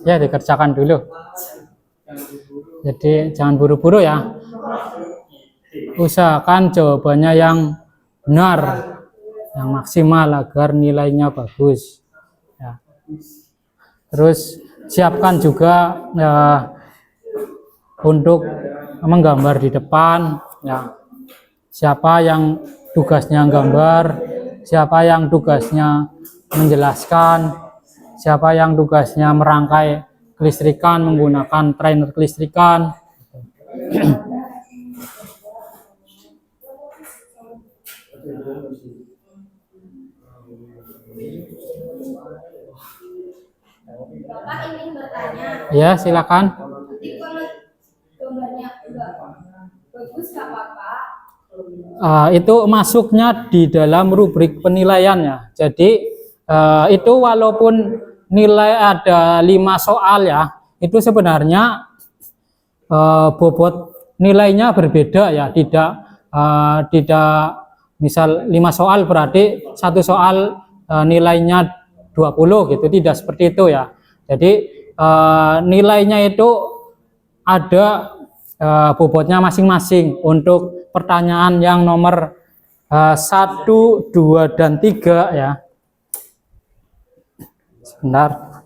Ya dikerjakan dulu. Jadi jangan buru-buru ya. Usahakan jawabannya yang benar, yang maksimal agar nilainya bagus. Ya. Terus siapkan juga untuk menggambar di depan. Ya. Siapa yang tugasnya gambar, siapa yang tugasnya menjelaskan, siapa yang tugasnya merangkai kelistrikan menggunakan trainer kelistrikan. ingin bertanya. Ya, silakan. Nanti kalau gambarnya enggak bagus nggak apa-apa. Itu masuknya di dalam rubrik penilaiannya. Jadi itu walaupun nilai ada 5 soal ya, itu sebenarnya bobot nilainya berbeda ya, tidak misal 5 soal berarti satu soal nilainya 20 gitu, tidak seperti itu ya. Jadi nilainya itu ada bobotnya masing-masing. Untuk pertanyaan yang nomor 1, 2, dan 3 ya. Sebentar.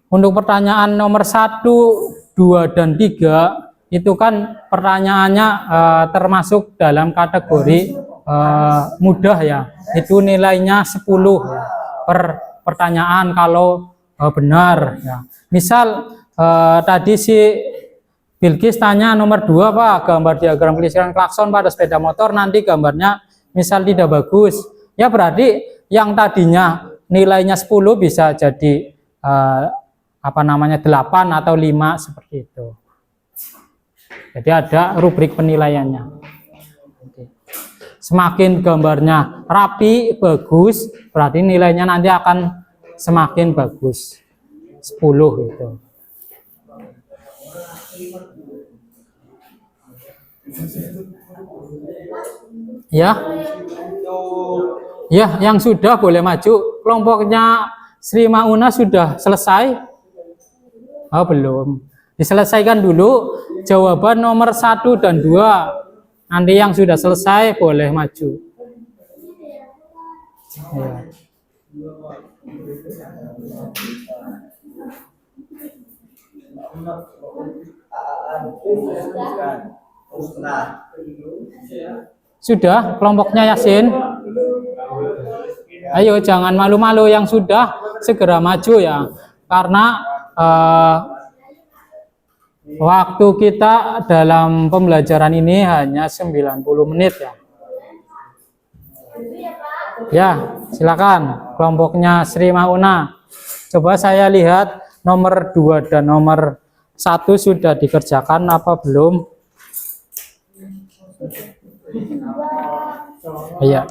Untuk pertanyaan nomor 1, 2, dan 3 itu kan pertanyaannya termasuk dalam kategori mudah ya. Itu nilainya 10 ya, per pertanyaan kalau benar ya. Misal tadi si Bilkis tanya nomor 2 Pak, gambar diagram kelistrikan klakson pada sepeda motor, nanti gambarnya misal tidak bagus. Ya berarti yang tadinya nilainya 10 bisa jadi 8 atau 5 seperti itu. Jadi ada rubrik penilaiannya. Semakin gambarnya rapi, bagus, berarti nilainya nanti akan semakin bagus. 10 gitu. Ya. Ya, yang sudah boleh maju. Kelompoknya Sri Mauna sudah selesai? Oh, belum. Diselesaikan dulu jawaban nomor 1 dan 2. Nanti yang sudah selesai boleh maju. Ya. Sudah kelompoknya Yasin? Ayo jangan malu-malu, yang sudah segera maju ya. Karena waktu kita dalam pembelajaran ini hanya 90 menit ya. Ya, silakan kelompoknya Sri Mauna. Coba saya lihat nomor 2 dan nomor 1 sudah dikerjakan apa belum? Iya.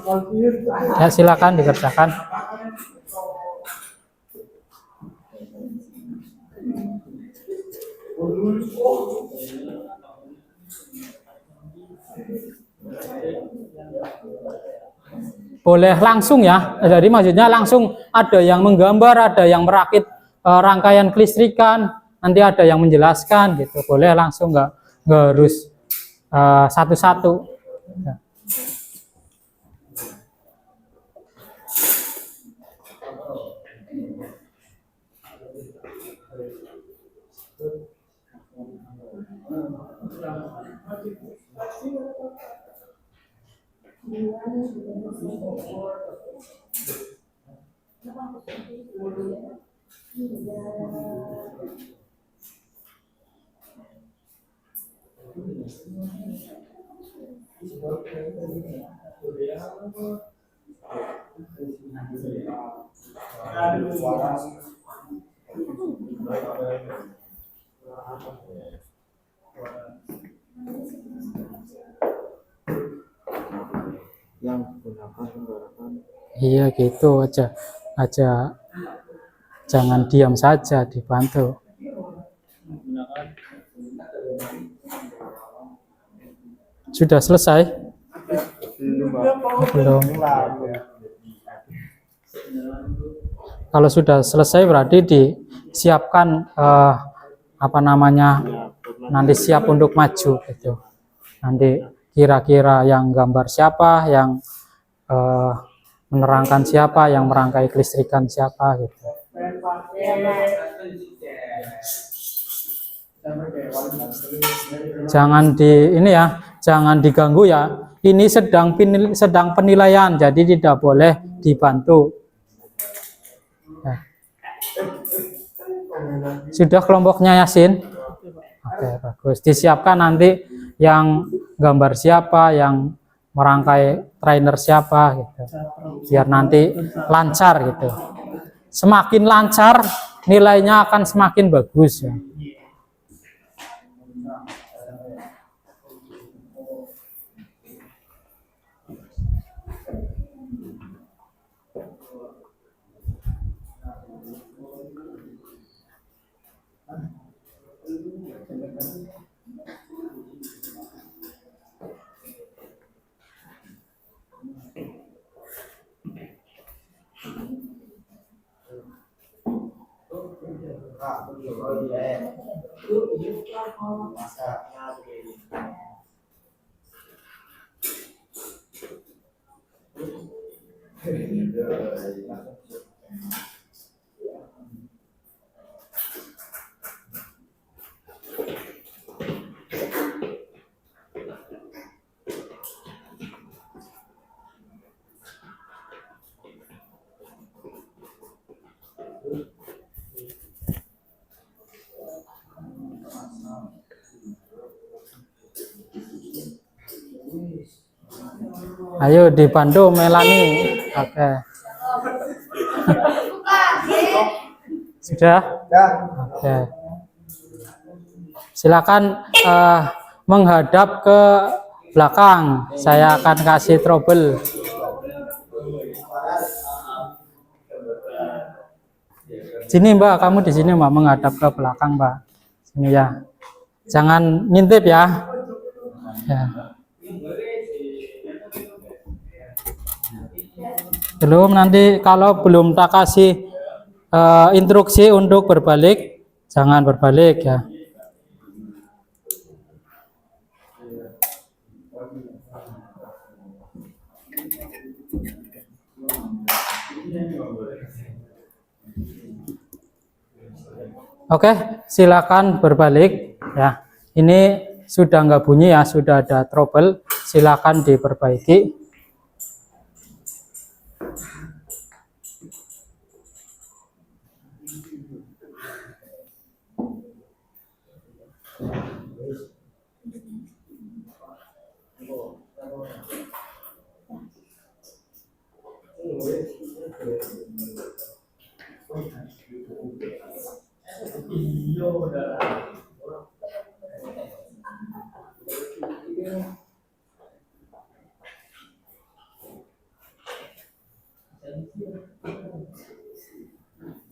Ya, silakan dikerjakan. Boleh langsung ya, jadi maksudnya langsung ada yang menggambar, ada yang merakit rangkaian kelistrikan, nanti ada yang menjelaskan gitu. Boleh langsung, nggak harus satu-satu. Ya. Iya gitu aja jangan diam saja, dibantu. Sudah selesai? Belum. Kalau sudah selesai berarti disiapkan nanti siap untuk maju gitu. Nanti kira-kira yang gambar siapa, yang menerangkan siapa, yang merangkai kelistrikan siapa gitu. Jangan jangan diganggu ya. Ini sedang penilaian, jadi tidak boleh dibantu. Ya. Sudah kelompoknya Yasin? Oke, bagus. Disiapkan nanti yang gambar siapa, yang merangkai trainer siapa gitu. Biar nanti lancar gitu. semakin lancar, nilainya akan semakin bagus ya. Ayo dibantu Melani. Oke. Sudah? Oke. Silakan menghadap ke belakang. Saya akan kasih trouble. Sini Mbak, kamu di sini Mbak, menghadap ke belakang Mbak. Sini ya. Jangan ngintip ya. Ya. Belum, nanti kalau belum tak kasih instruksi untuk berbalik, jangan berbalik ya. Oke, silakan berbalik ya. Ini sudah nggak bunyi ya, sudah ada trouble. Silakan diperbaiki.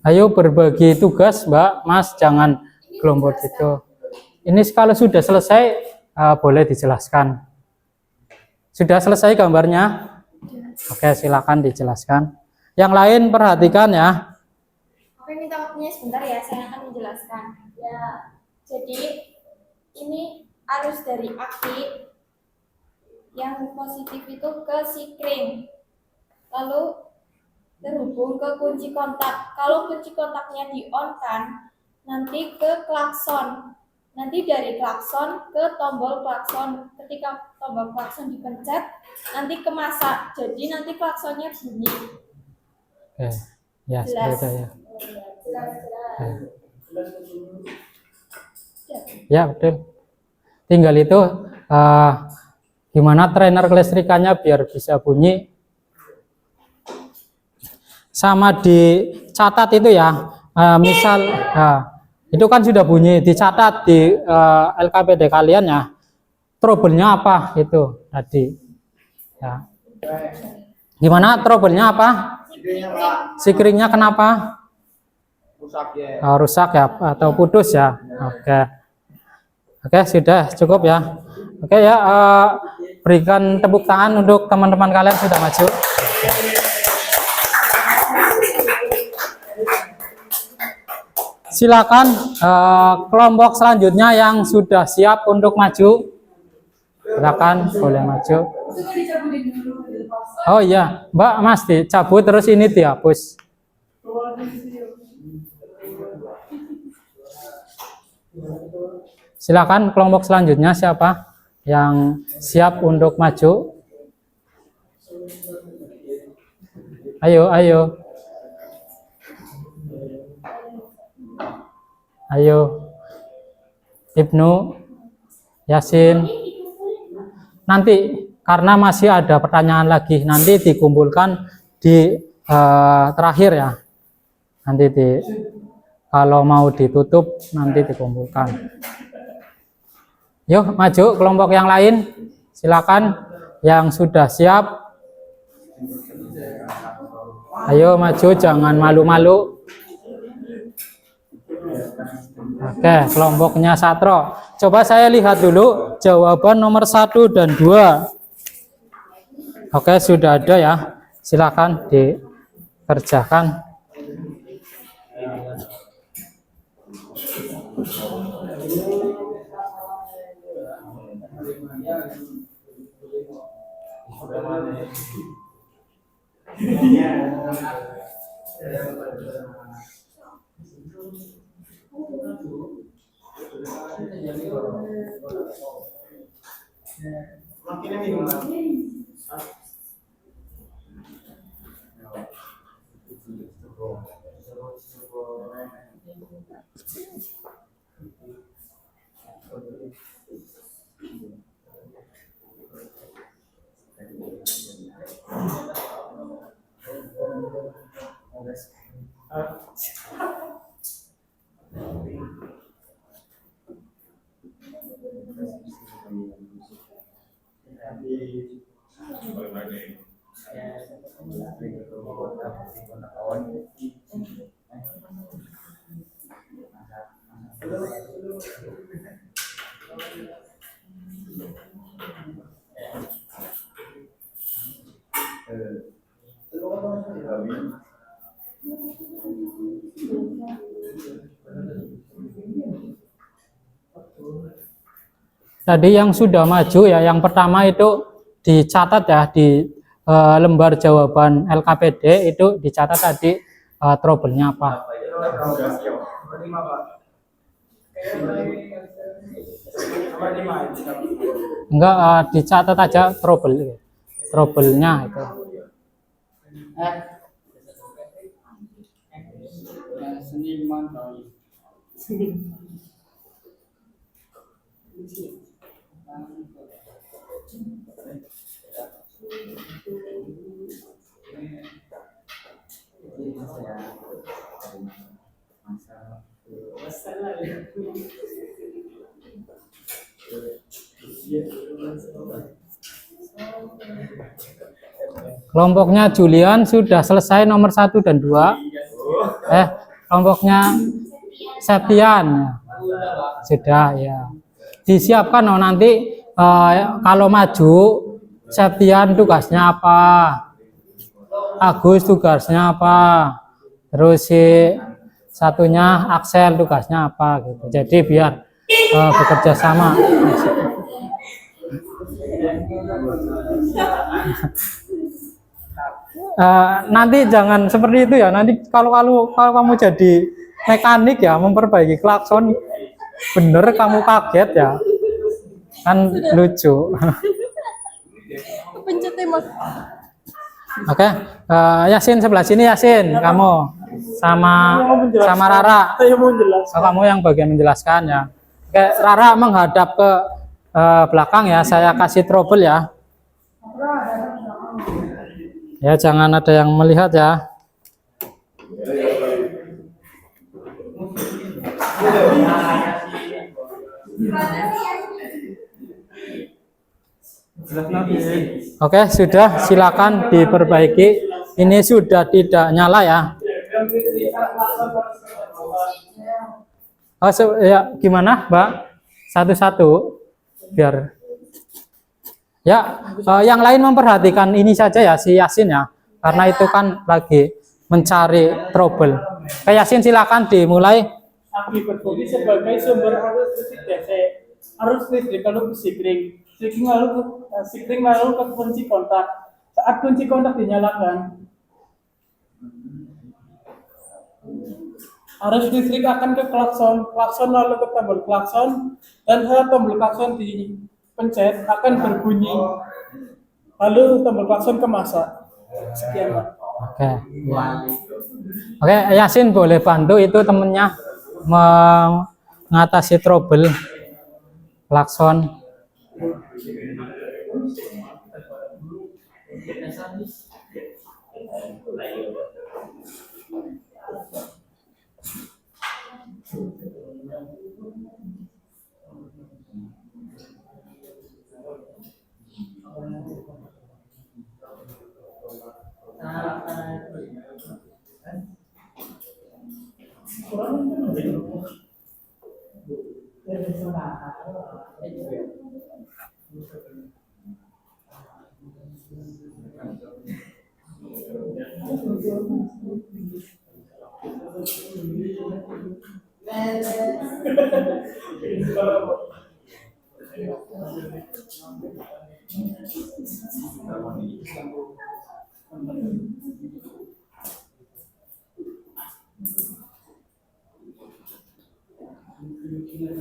Ayo berbagi tugas Mbak, Mas, jangan kelompok itu. Ini kalau sudah selesai boleh dijelaskan. Sudah selesai gambarnya? Oke, silakan dijelaskan. Yang lain perhatikan ya. Oke, minta waktunya sebentar ya, saya akan menjelaskan. Ya, jadi ini arus dari aki yang positif itu ke sikring, lalu terhubung ke kunci kontak. Kalau kunci kontaknya di-on kan, nanti ke klakson. Nanti dari klakson ke tombol klakson. Ketika tombol klakson dipencet, nanti ke masa. Jadi nanti klaksonnya bunyi. Oke, ya seperti itu ya. Ya betul. Tinggal itu gimana trainer kelistrikannya biar bisa bunyi. Sama dicatat itu ya, misal itu kan sudah bunyi, dicatat di LKPD kalian ya, trouble-nya apa itu tadi ya. Gimana trouble-nya apa? Sikringnya kenapa? Rusak ya atau putus ya. Oke, sudah cukup ya. Oke ya, berikan tepuk tangan untuk teman-teman kalian sudah maju. Silakan kelompok selanjutnya yang sudah siap untuk maju. Silakan boleh maju. Oh iya, Mbak, Mas dicabut terus ini dihapus. Silakan kelompok selanjutnya siapa yang siap untuk maju? Ayo, ayo. Ayo, Ibnu, Yasin. Nanti karena masih ada pertanyaan lagi, nanti dikumpulkan di terakhir ya. Nanti kalau mau ditutup nanti dikumpulkan. Yuk maju kelompok yang lain, silakan yang sudah siap. Ayo maju, jangan malu-malu. Oke, kelompoknya Satro. Coba saya lihat dulu jawaban nomor 1 dan 2. Oke, sudah ada ya. Silakan dikerjakan. Tadi yang sudah maju ya, yang pertama itu dicatat ya di lembar jawaban LKPD itu dicatat tadi trouble-nya apa. Enggak, dicatat aja trouble-nya itu. Kelompoknya Julian sudah selesai nomor 1 dan 2. Kelompoknya Septian sudah ya. Disiapkan nanti kalau maju Septian tugasnya apa, Agus tugasnya apa, terus si satunya Axel tugasnya apa gitu. Jadi biar bekerja sama. Nanti jangan seperti itu ya. Nanti kalau kamu jadi mekanik ya, memperbaiki klakson, bener kamu kaget ya, kan lucu. Oke, Yasin sebelah sini, Yasin, kamu sama Rara. Kamu yang bagian menjelaskan ya. Oke, Rara menghadap ke belakang ya. Saya kasih trouble ya. Ya, jangan ada yang melihat ya. Oke, sudah, silakan diperbaiki. Ini sudah tidak nyala ya. Oh, ya gimana, Mbak? Satu-satu biar ya, yang lain memperhatikan ini saja ya, si Yasin ya, karena itu kan lagi mencari trouble. Yasin silakan dimulai. Aki berfungsi sebagai sumber arus listrik DC. Arus listrik lalu ke sikring lalu ke kunci kontak. Saat kunci kontak dinyalakan, arus listrik akan ke klakson lalu ke tombol klakson, dan saat tombol klakson dipencet akan berbunyi, lalu tombol klakson ke masa. Sekian, Pak. Oke, ya. Oke, Yasin boleh bantu itu temennya mengatasi trouble klakson.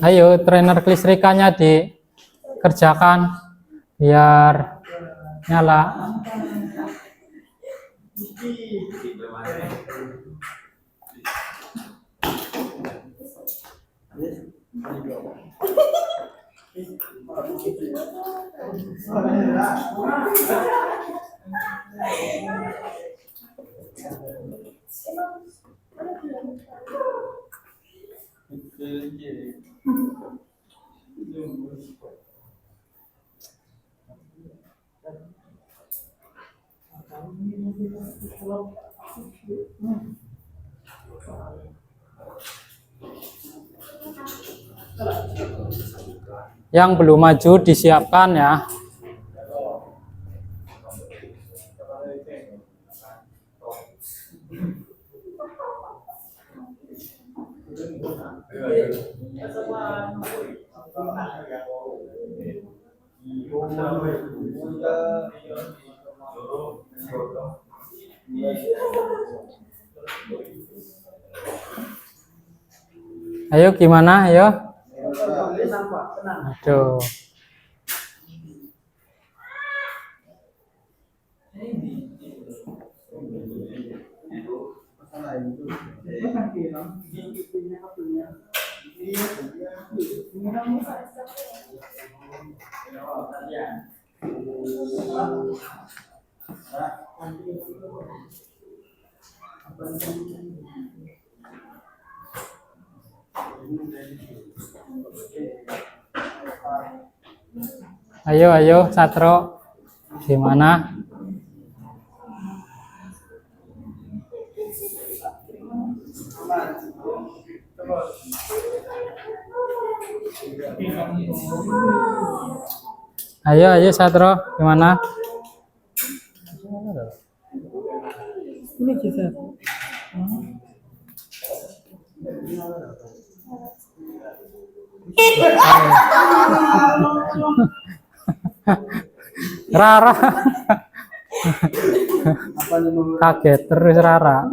Ayo trainer kelistrikannya dikerjakan biar nyala. Yang belum maju disiapkan ya. Ayo gimana? Ayo. Aduh. Ayo Satro, gimana? Ayo Satro, gimana? Ini kita. Rara. Kaget terus Rara.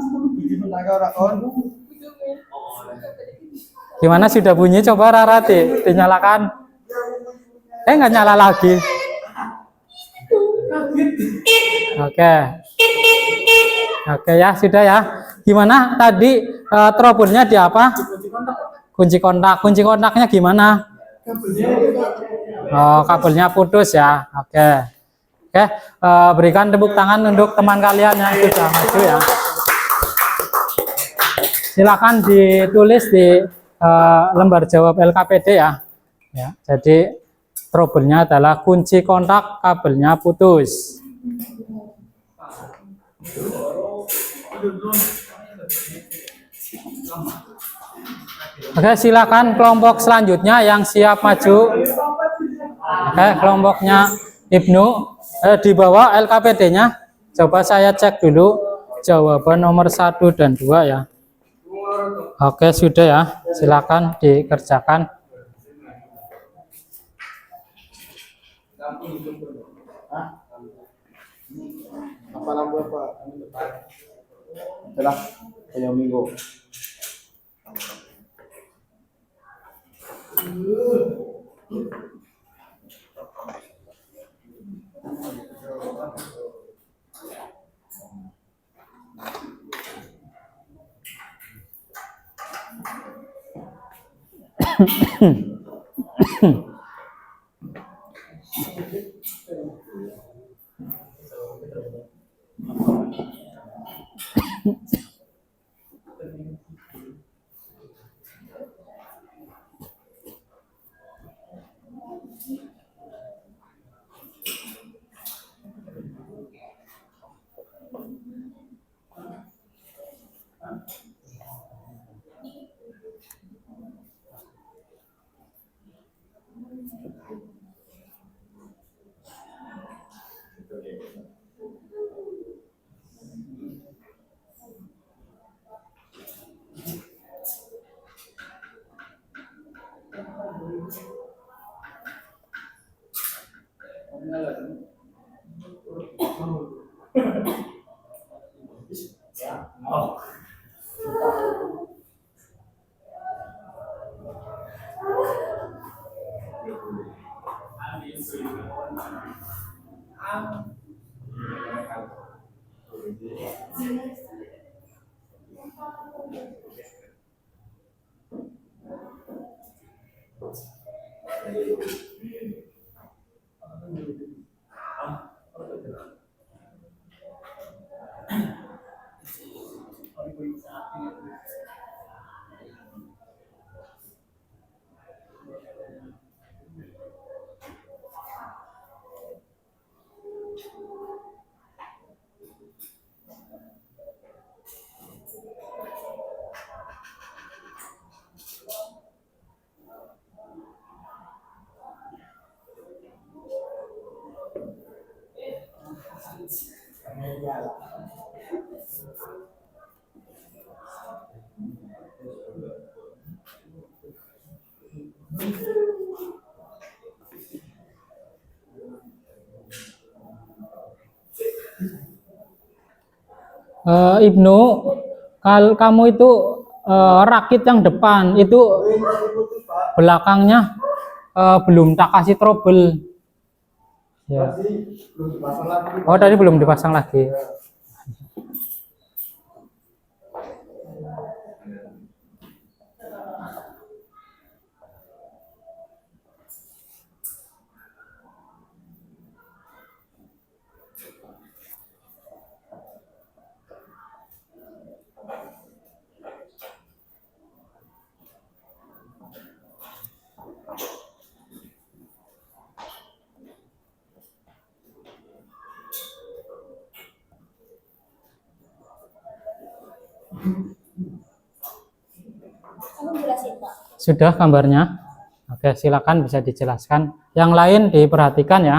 Gimana sudah bunyi? Coba Rara dinyalakan. Nggak nyala lagi. Oke ya sudah ya. Gimana tadi trouble-nya di apa? Kunci kontak. Kunci kontaknya gimana? Oh, kabelnya putus ya. Oke, berikan tepuk tangan untuk teman kalian yang sudah maju ya. Silakan ditulis di lembar jawab LKPD ya. Jadi trouble-nya adalah kunci kontak kabelnya putus. Oke, silakan kelompok selanjutnya yang siap maju. Oke, kelompoknya Ibnu di bawah LKPD-nya. Coba saya cek dulu jawaban nomor 1 dan 2 ya. Oke, sudah ya. Silakan dikerjakan. Apa lampu apa? Adalah hanya minggu. Ibnu, kalau kamu itu rakit yang depan itu belakangnya belum tak kasih trouble. Ya. Belum dipasang lagi. Oh, tadi belum dipasang lagi. Kamu jelasin, Pak. Sudah gambarnya? Oke, silakan bisa dijelaskan. Yang lain diperhatikan ya.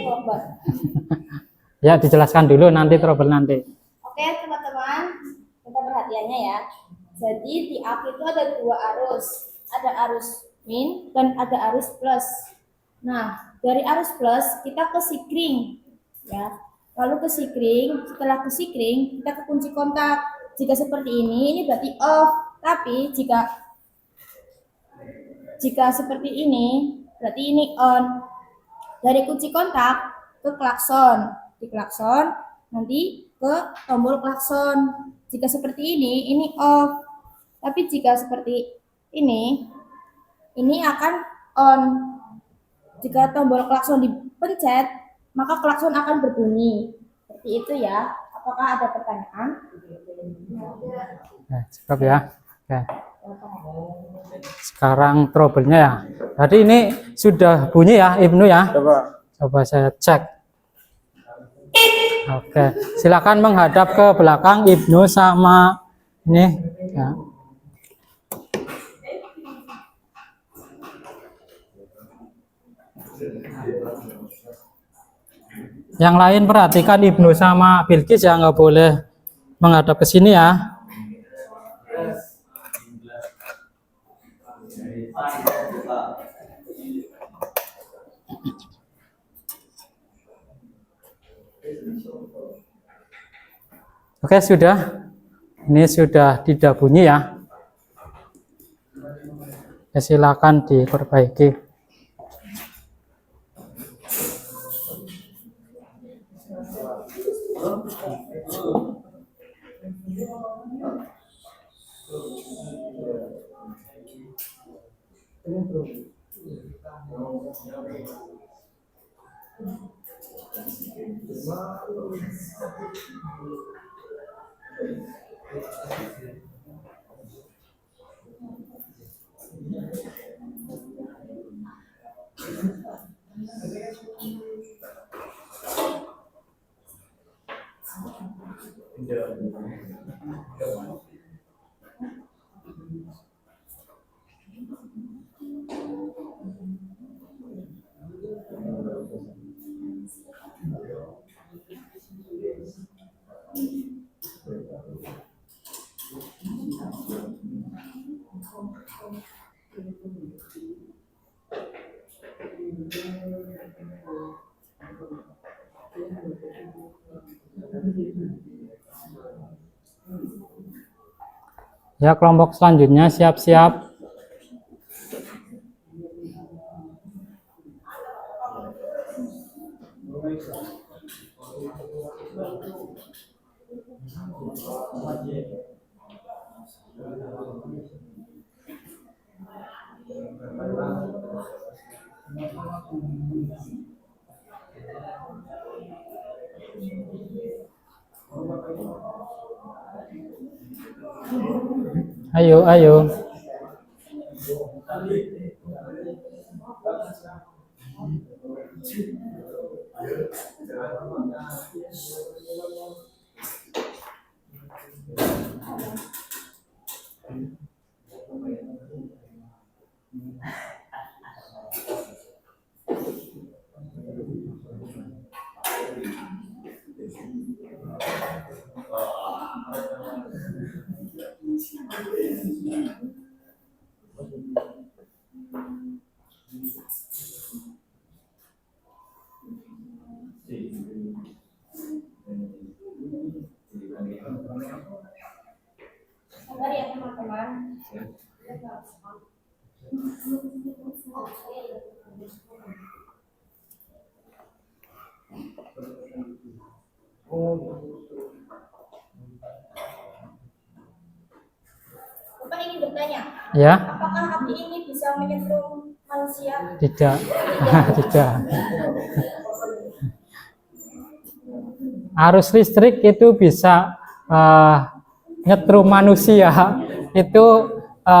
Oh, Pak. Ya, dijelaskan dulu nanti trouble nanti. Oke, teman-teman, kita perhatiannya ya. Jadi di ak itu ada dua arus. Ada arus min dan ada arus plus. Nah, dari arus plus kita ke sikring. Ya. Lalu ke sikring, setelah ke sikring kita ke kunci kontak. Jika seperti ini berarti off. Tapi jika seperti ini berarti ini on. Dari kunci kontak ke klakson. Di klakson nanti ke tombol klakson. Jika seperti ini off. Tapi jika seperti ini akan on. Jika tombol klakson dipencet, maka klakson akan berbunyi. Seperti itu ya. Apakah ada pertanyaan? Nah, cukup ya. Oke. Sekarang trouble-nya ya. Tadi ini sudah bunyi ya, Ibnu ya. Coba saya cek. Oke, silakan menghadap ke belakang Ibnu sama ini ya. Yang lain perhatikan Ibnu sama Bilqis ya, nggak boleh menghadap ke sini ya. Oke, sudah. Ini sudah tidak bunyi ya. Ya, silakan diperbaiki. Ya, kelompok selanjutnya siap-siap. Ayo, ayo. Sabar ya teman-teman. Bapak ingin bertanya, Ya, apakah api ini bisa menyetrum manusia? tidak. Tidak. Arus listrik itu bisa nyetrum manusia itu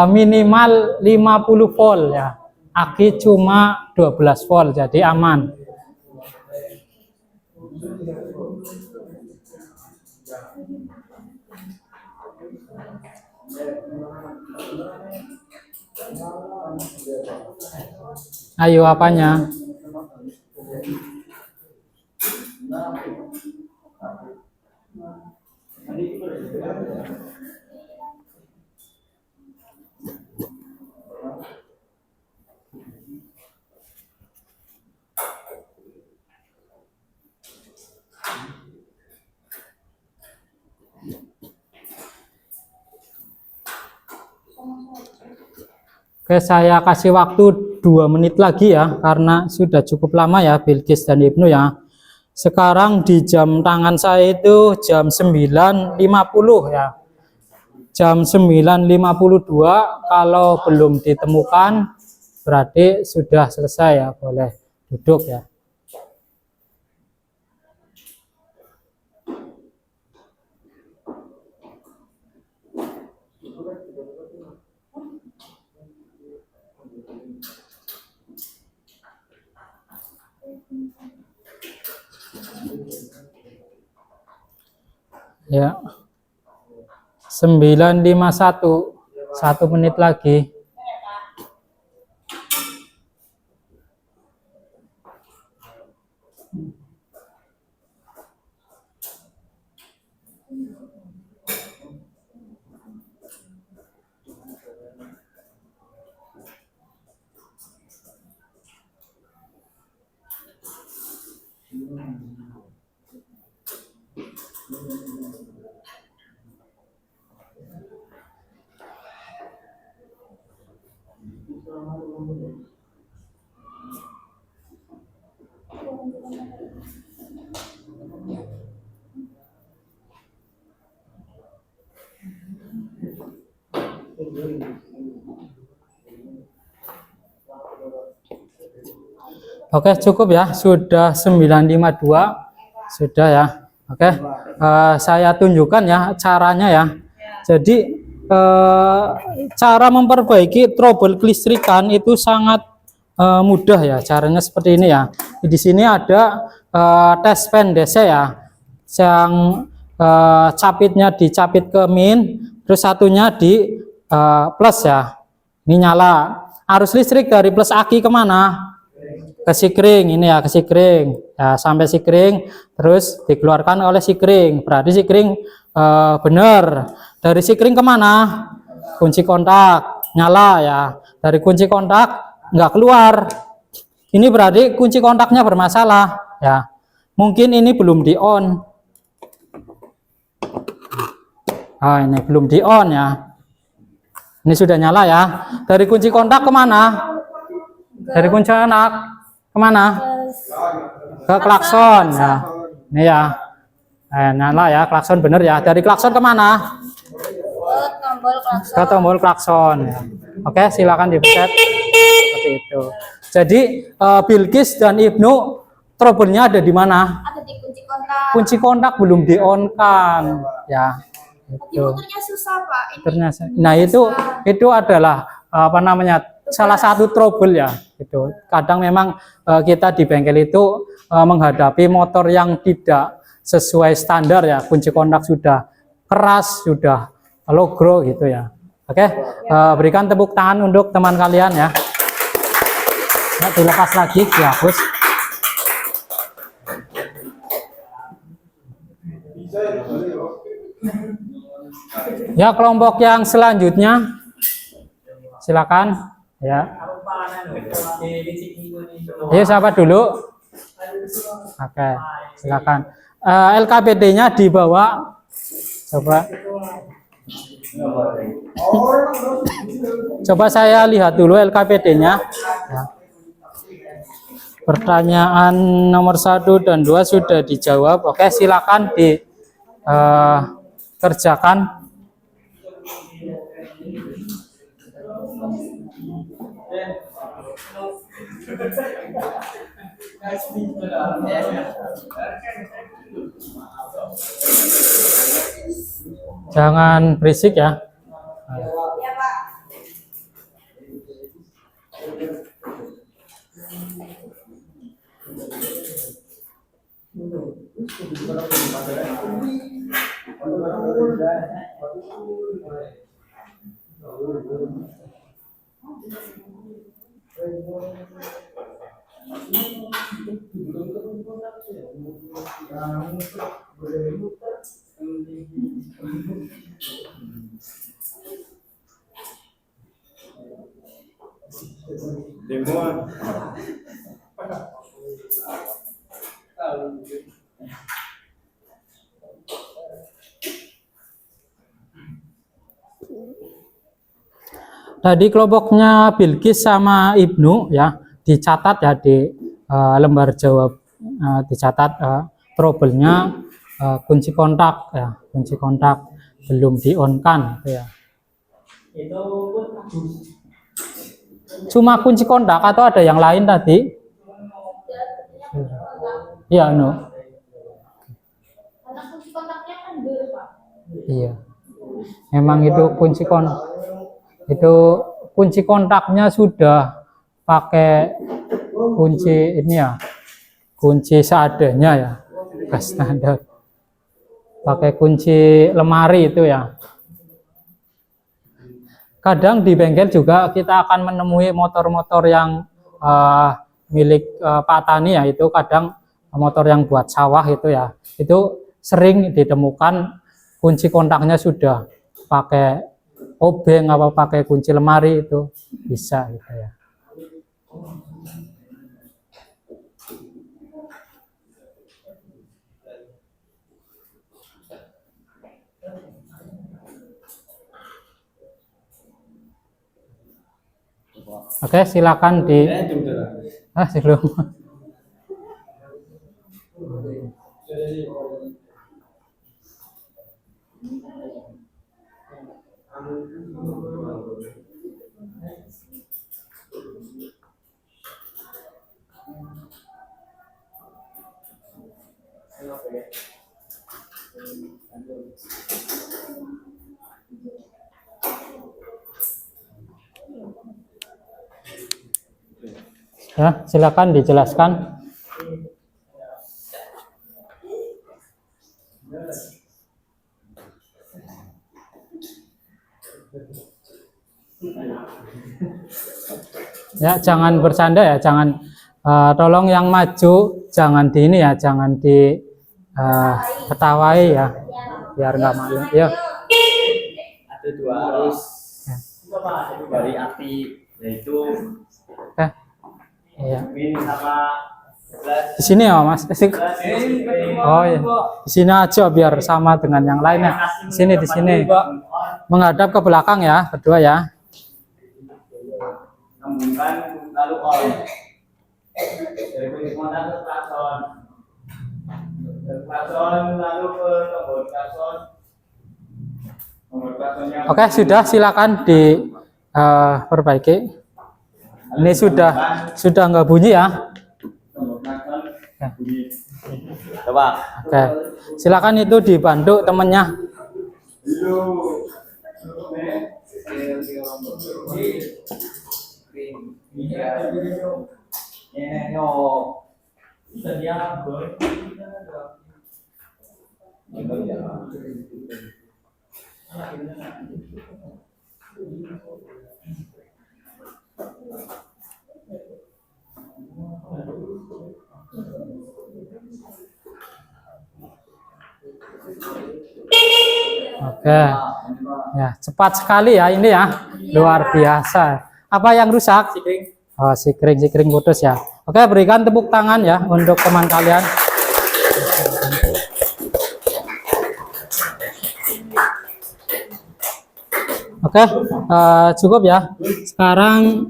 minimal 50 volt ya. Aki cuma 12 volt, jadi aman. Ayo, apanya? Oke, saya kasih waktu 2 menit lagi ya, karena sudah cukup lama ya Bilqis dan Ibnu ya. Sekarang di jam tangan saya itu jam 9.50 ya. Jam 9.52, kalau belum ditemukan berarti sudah selesai ya, boleh duduk ya. Ya, 9.51, 1 menit lagi. Oke, cukup ya, sudah 9.52, sudah ya. Oke, saya tunjukkan ya caranya ya. Jadi cara memperbaiki trouble kelistrikan itu sangat mudah ya, caranya seperti ini ya. Di sini ada test pen DC ya, yang capitnya dicapit ke min, terus satunya di plus ya. Ini nyala. Arus listrik dari plus aki kemana? Ke sikring, ini ya, ke sikring ya, sampai sikring terus dikeluarkan oleh sikring, berarti sikring benar. Dari sikring kemana? Kunci kontak nyala ya. Dari kunci kontak nggak keluar. Ini berarti kunci kontaknya bermasalah ya. Mungkin ini belum di on. Ah, ini belum di on ya. Ini sudah nyala ya. Dari kunci kontak kemana? Dari kunci kontak kemana? Ke klakson ya. Ini ya. Nyala ya, klakson bener ya. Dari klakson kemana? Tombol klakson. Ke tombol klakson ya. Oke, silakan dipencet seperti itu. Jadi Bilqis dan Ibnu trouble-nya ada di mana? Ada di kunci kontak. Kunci kontak belum di on kan ya. Tapi Itu. muternya susah Pak. Ini Ternyata. Nah, itu adalah apa namanya? Salah satu trouble ya. Itu. Kadang memang kita di bengkel itu menghadapi motor yang tidak sesuai standar ya. Kunci kontak sudah keras, sudah logro gitu ya. Oke, berikan tepuk tangan untuk teman kalian ya. Nah, dilepas lagi, dihapus. Ya, kelompok yang selanjutnya, silakan ya. Ayo siapa dulu? Oke, silakan. LKPD-nya dibawa. Coba. Coba saya lihat dulu LKPD-nya. Ya. Pertanyaan nomor 1 dan 2 sudah dijawab. Oke, silakan dikerjakan. Jangan berisik ya. ya Pak. Tadi kelompoknya Bilqis sama Ibnu ya dicatat ya di lembar jawab, dicatat trouble-nya kunci kontak ya, kunci kontak belum di on kan gitu ya. Cuma kunci kontak atau ada yang lain tadi? Iya, no. Karena kunci kontaknya kan dulu Pak. Iya. Memang itu kunci kontaknya sudah pakai kunci ini ya. Kunci seadanya ya. Bukan standar. Pakai kunci lemari itu ya. Kadang di bengkel juga kita akan menemui motor-motor yang milik Pak Tani ya, itu kadang motor yang buat sawah itu ya. Itu sering ditemukan kunci kontaknya sudah pakai obeng apa pakai kunci lemari, itu bisa gitu ya. Oke, silakan di sebelum ya, silakan dijelaskan. Ya, jangan bercanda ya, jangan tolong yang maju jangan di ini ya, jangan di ketawai ya, biar nggak malu. Ya. Ada 2 arus. dari api yaitu Oke. Iya. min sama plus Di sini ya Mas. Oh iya. Di sini aja biar sama dengan yang lainnya. Di sini. Menghadap ke belakang ya, berdua ya. sambungkan lalu on dari kunci kontak ke klakson dari klakson lalu ke tombol klaksonnya. Oke, sudah, silakan diperbaiki. Ini sudah nggak bunyi ya. Tombol klakson bunyi. Coba Oke, silakan itu dibantu temennya. Oke, ya cepat sekali ya ini ya, luar biasa. Apa yang rusak? Oh, sikring putus ya. Oke, berikan tepuk tangan ya untuk teman kalian. Oke, cukup ya. Sekarang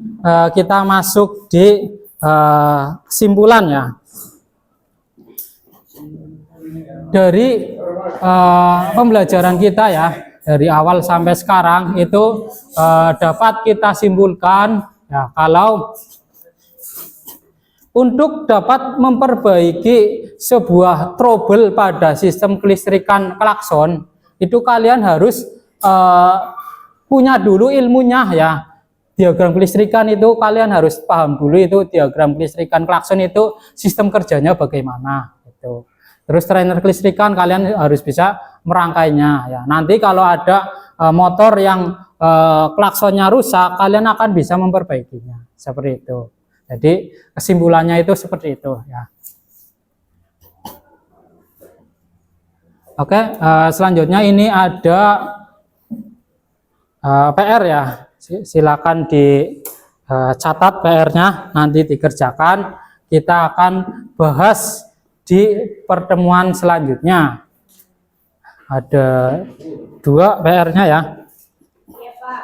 kita masuk di kesimpulan ya. Dari pembelajaran kita ya, dari awal sampai sekarang itu dapat kita simpulkan ya, kalau untuk dapat memperbaiki sebuah trouble pada sistem kelistrikan klakson, itu kalian harus punya dulu ilmunya ya. Diagram kelistrikan itu kalian harus paham dulu, itu diagram kelistrikan klakson itu sistem kerjanya bagaimana gitu. Terus trainer kelistrikan kalian harus bisa merangkainya ya. Nanti kalau ada motor yang klaksonnya rusak, kalian akan bisa memperbaikinya seperti itu. Jadi kesimpulannya itu seperti itu ya. Oke, selanjutnya ini ada PR ya. Silakan dicatat PR-nya, nanti dikerjakan. Kita akan bahas di pertemuan selanjutnya. Ada 2 PR-nya ya. Iya, Pak.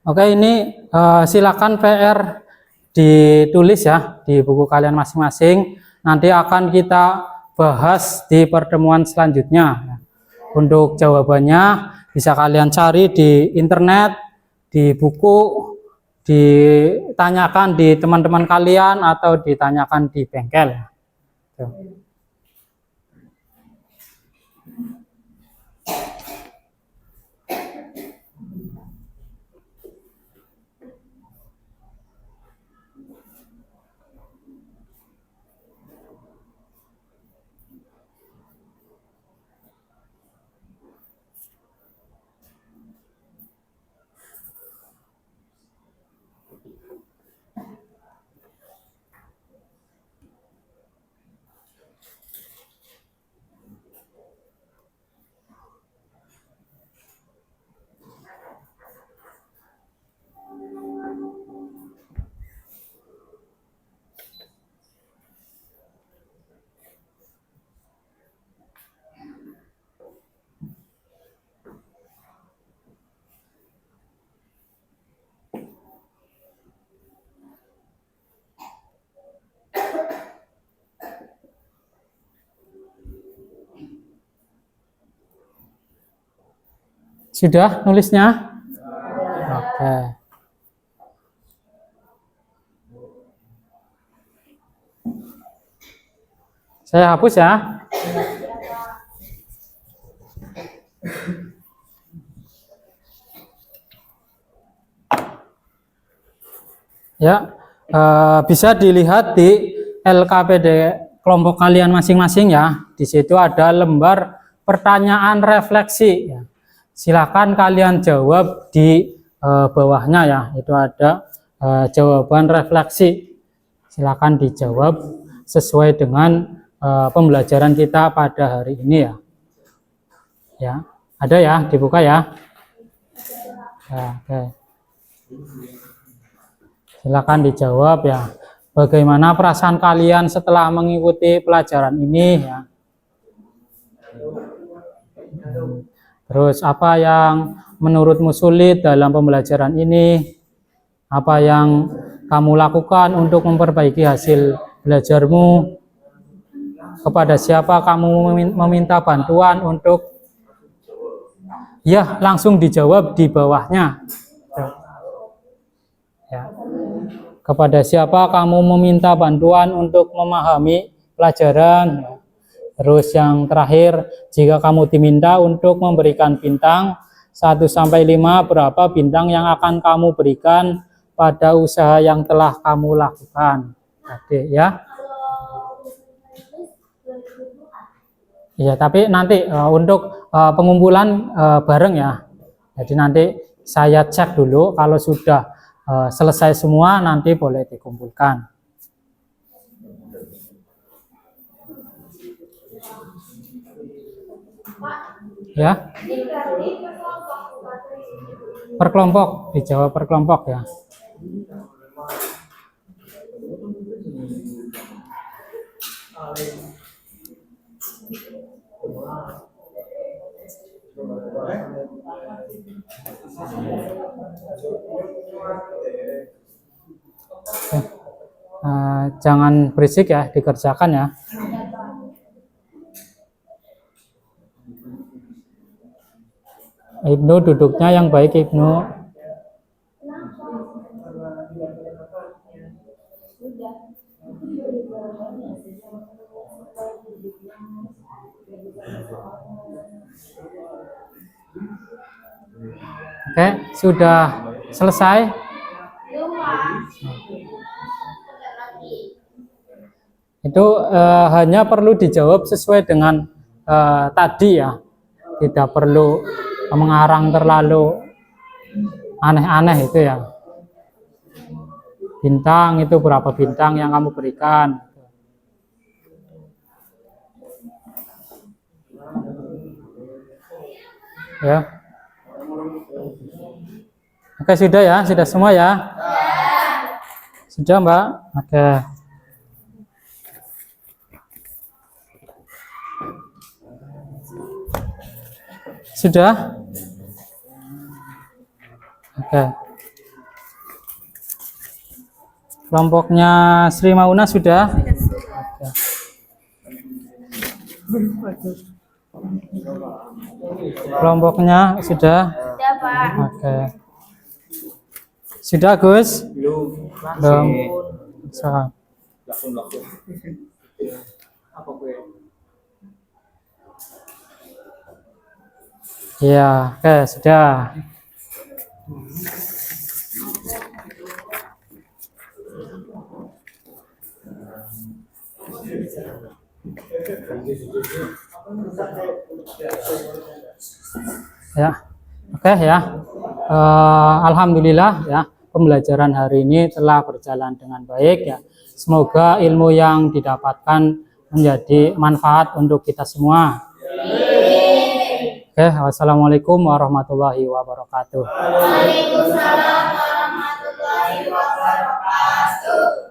Oke, ini silakan PR ditulis ya di buku kalian masing-masing. Nanti akan kita bahas di pertemuan selanjutnya. Untuk jawabannya bisa kalian cari di internet, di buku, ditanyakan di teman-teman kalian atau ditanyakan di bengkel. Tuh. Sudah nulisnya? Oke. Saya hapus ya. Ya, bisa dilihat di LKPD kelompok kalian masing-masing ya. Di situ ada lembar pertanyaan refleksi. Ya. Silakan kalian jawab di bawahnya ya. Itu ada jawaban refleksi. Silakan dijawab sesuai dengan pembelajaran kita pada hari ini ya. Ya, ada ya, dibuka ya. Ya, oke. Silakan dijawab ya. Bagaimana perasaan kalian setelah mengikuti pelajaran ini ya? Terus apa yang menurutmu sulit dalam pembelajaran ini? Apa yang kamu lakukan untuk memperbaiki hasil belajarmu? Kepada siapa kamu meminta bantuan untuk? Ya, langsung dijawab di bawahnya. Ya. Kepada siapa kamu meminta bantuan untuk memahami pelajaran? Terus yang terakhir, jika kamu diminta untuk memberikan bintang 1 sampai 5, berapa bintang yang akan kamu berikan pada usaha yang telah kamu lakukan? Oke ya. Iya, tapi nanti untuk pengumpulan bareng ya. Jadi nanti saya cek dulu, kalau sudah selesai semua nanti boleh dikumpulkan. Ya. Per kelompok, dijawab per kelompok ya. Jangan berisik ya, dikerjakan ya. Ibnu duduknya yang baik, Ibnu. Oke, sudah selesai. Itu hanya perlu dijawab sesuai dengan tadi ya. Tidak perlu mengarang terlalu aneh-aneh itu ya. Bintang itu berapa bintang yang kamu berikan? Ya. Oke, sudah ya, sudah semua ya. Sudah, Mbak. Oke. Sudah? Oke. Kelompoknya Sri Mauna sudah? Oke. Kelompoknya sudah? Sudah, Pak. Oke. Sudah, Gus? Belum. So. Ya, oke, sudah. Ya, oke ya. Alhamdulillah ya, pembelajaran hari ini telah berjalan dengan baik ya. Semoga ilmu yang didapatkan menjadi manfaat untuk kita semua. Oke, wassalamualaikum warahmatullahi wabarakatuh. Waalaikumsalam warahmatullahi wabarakatuh.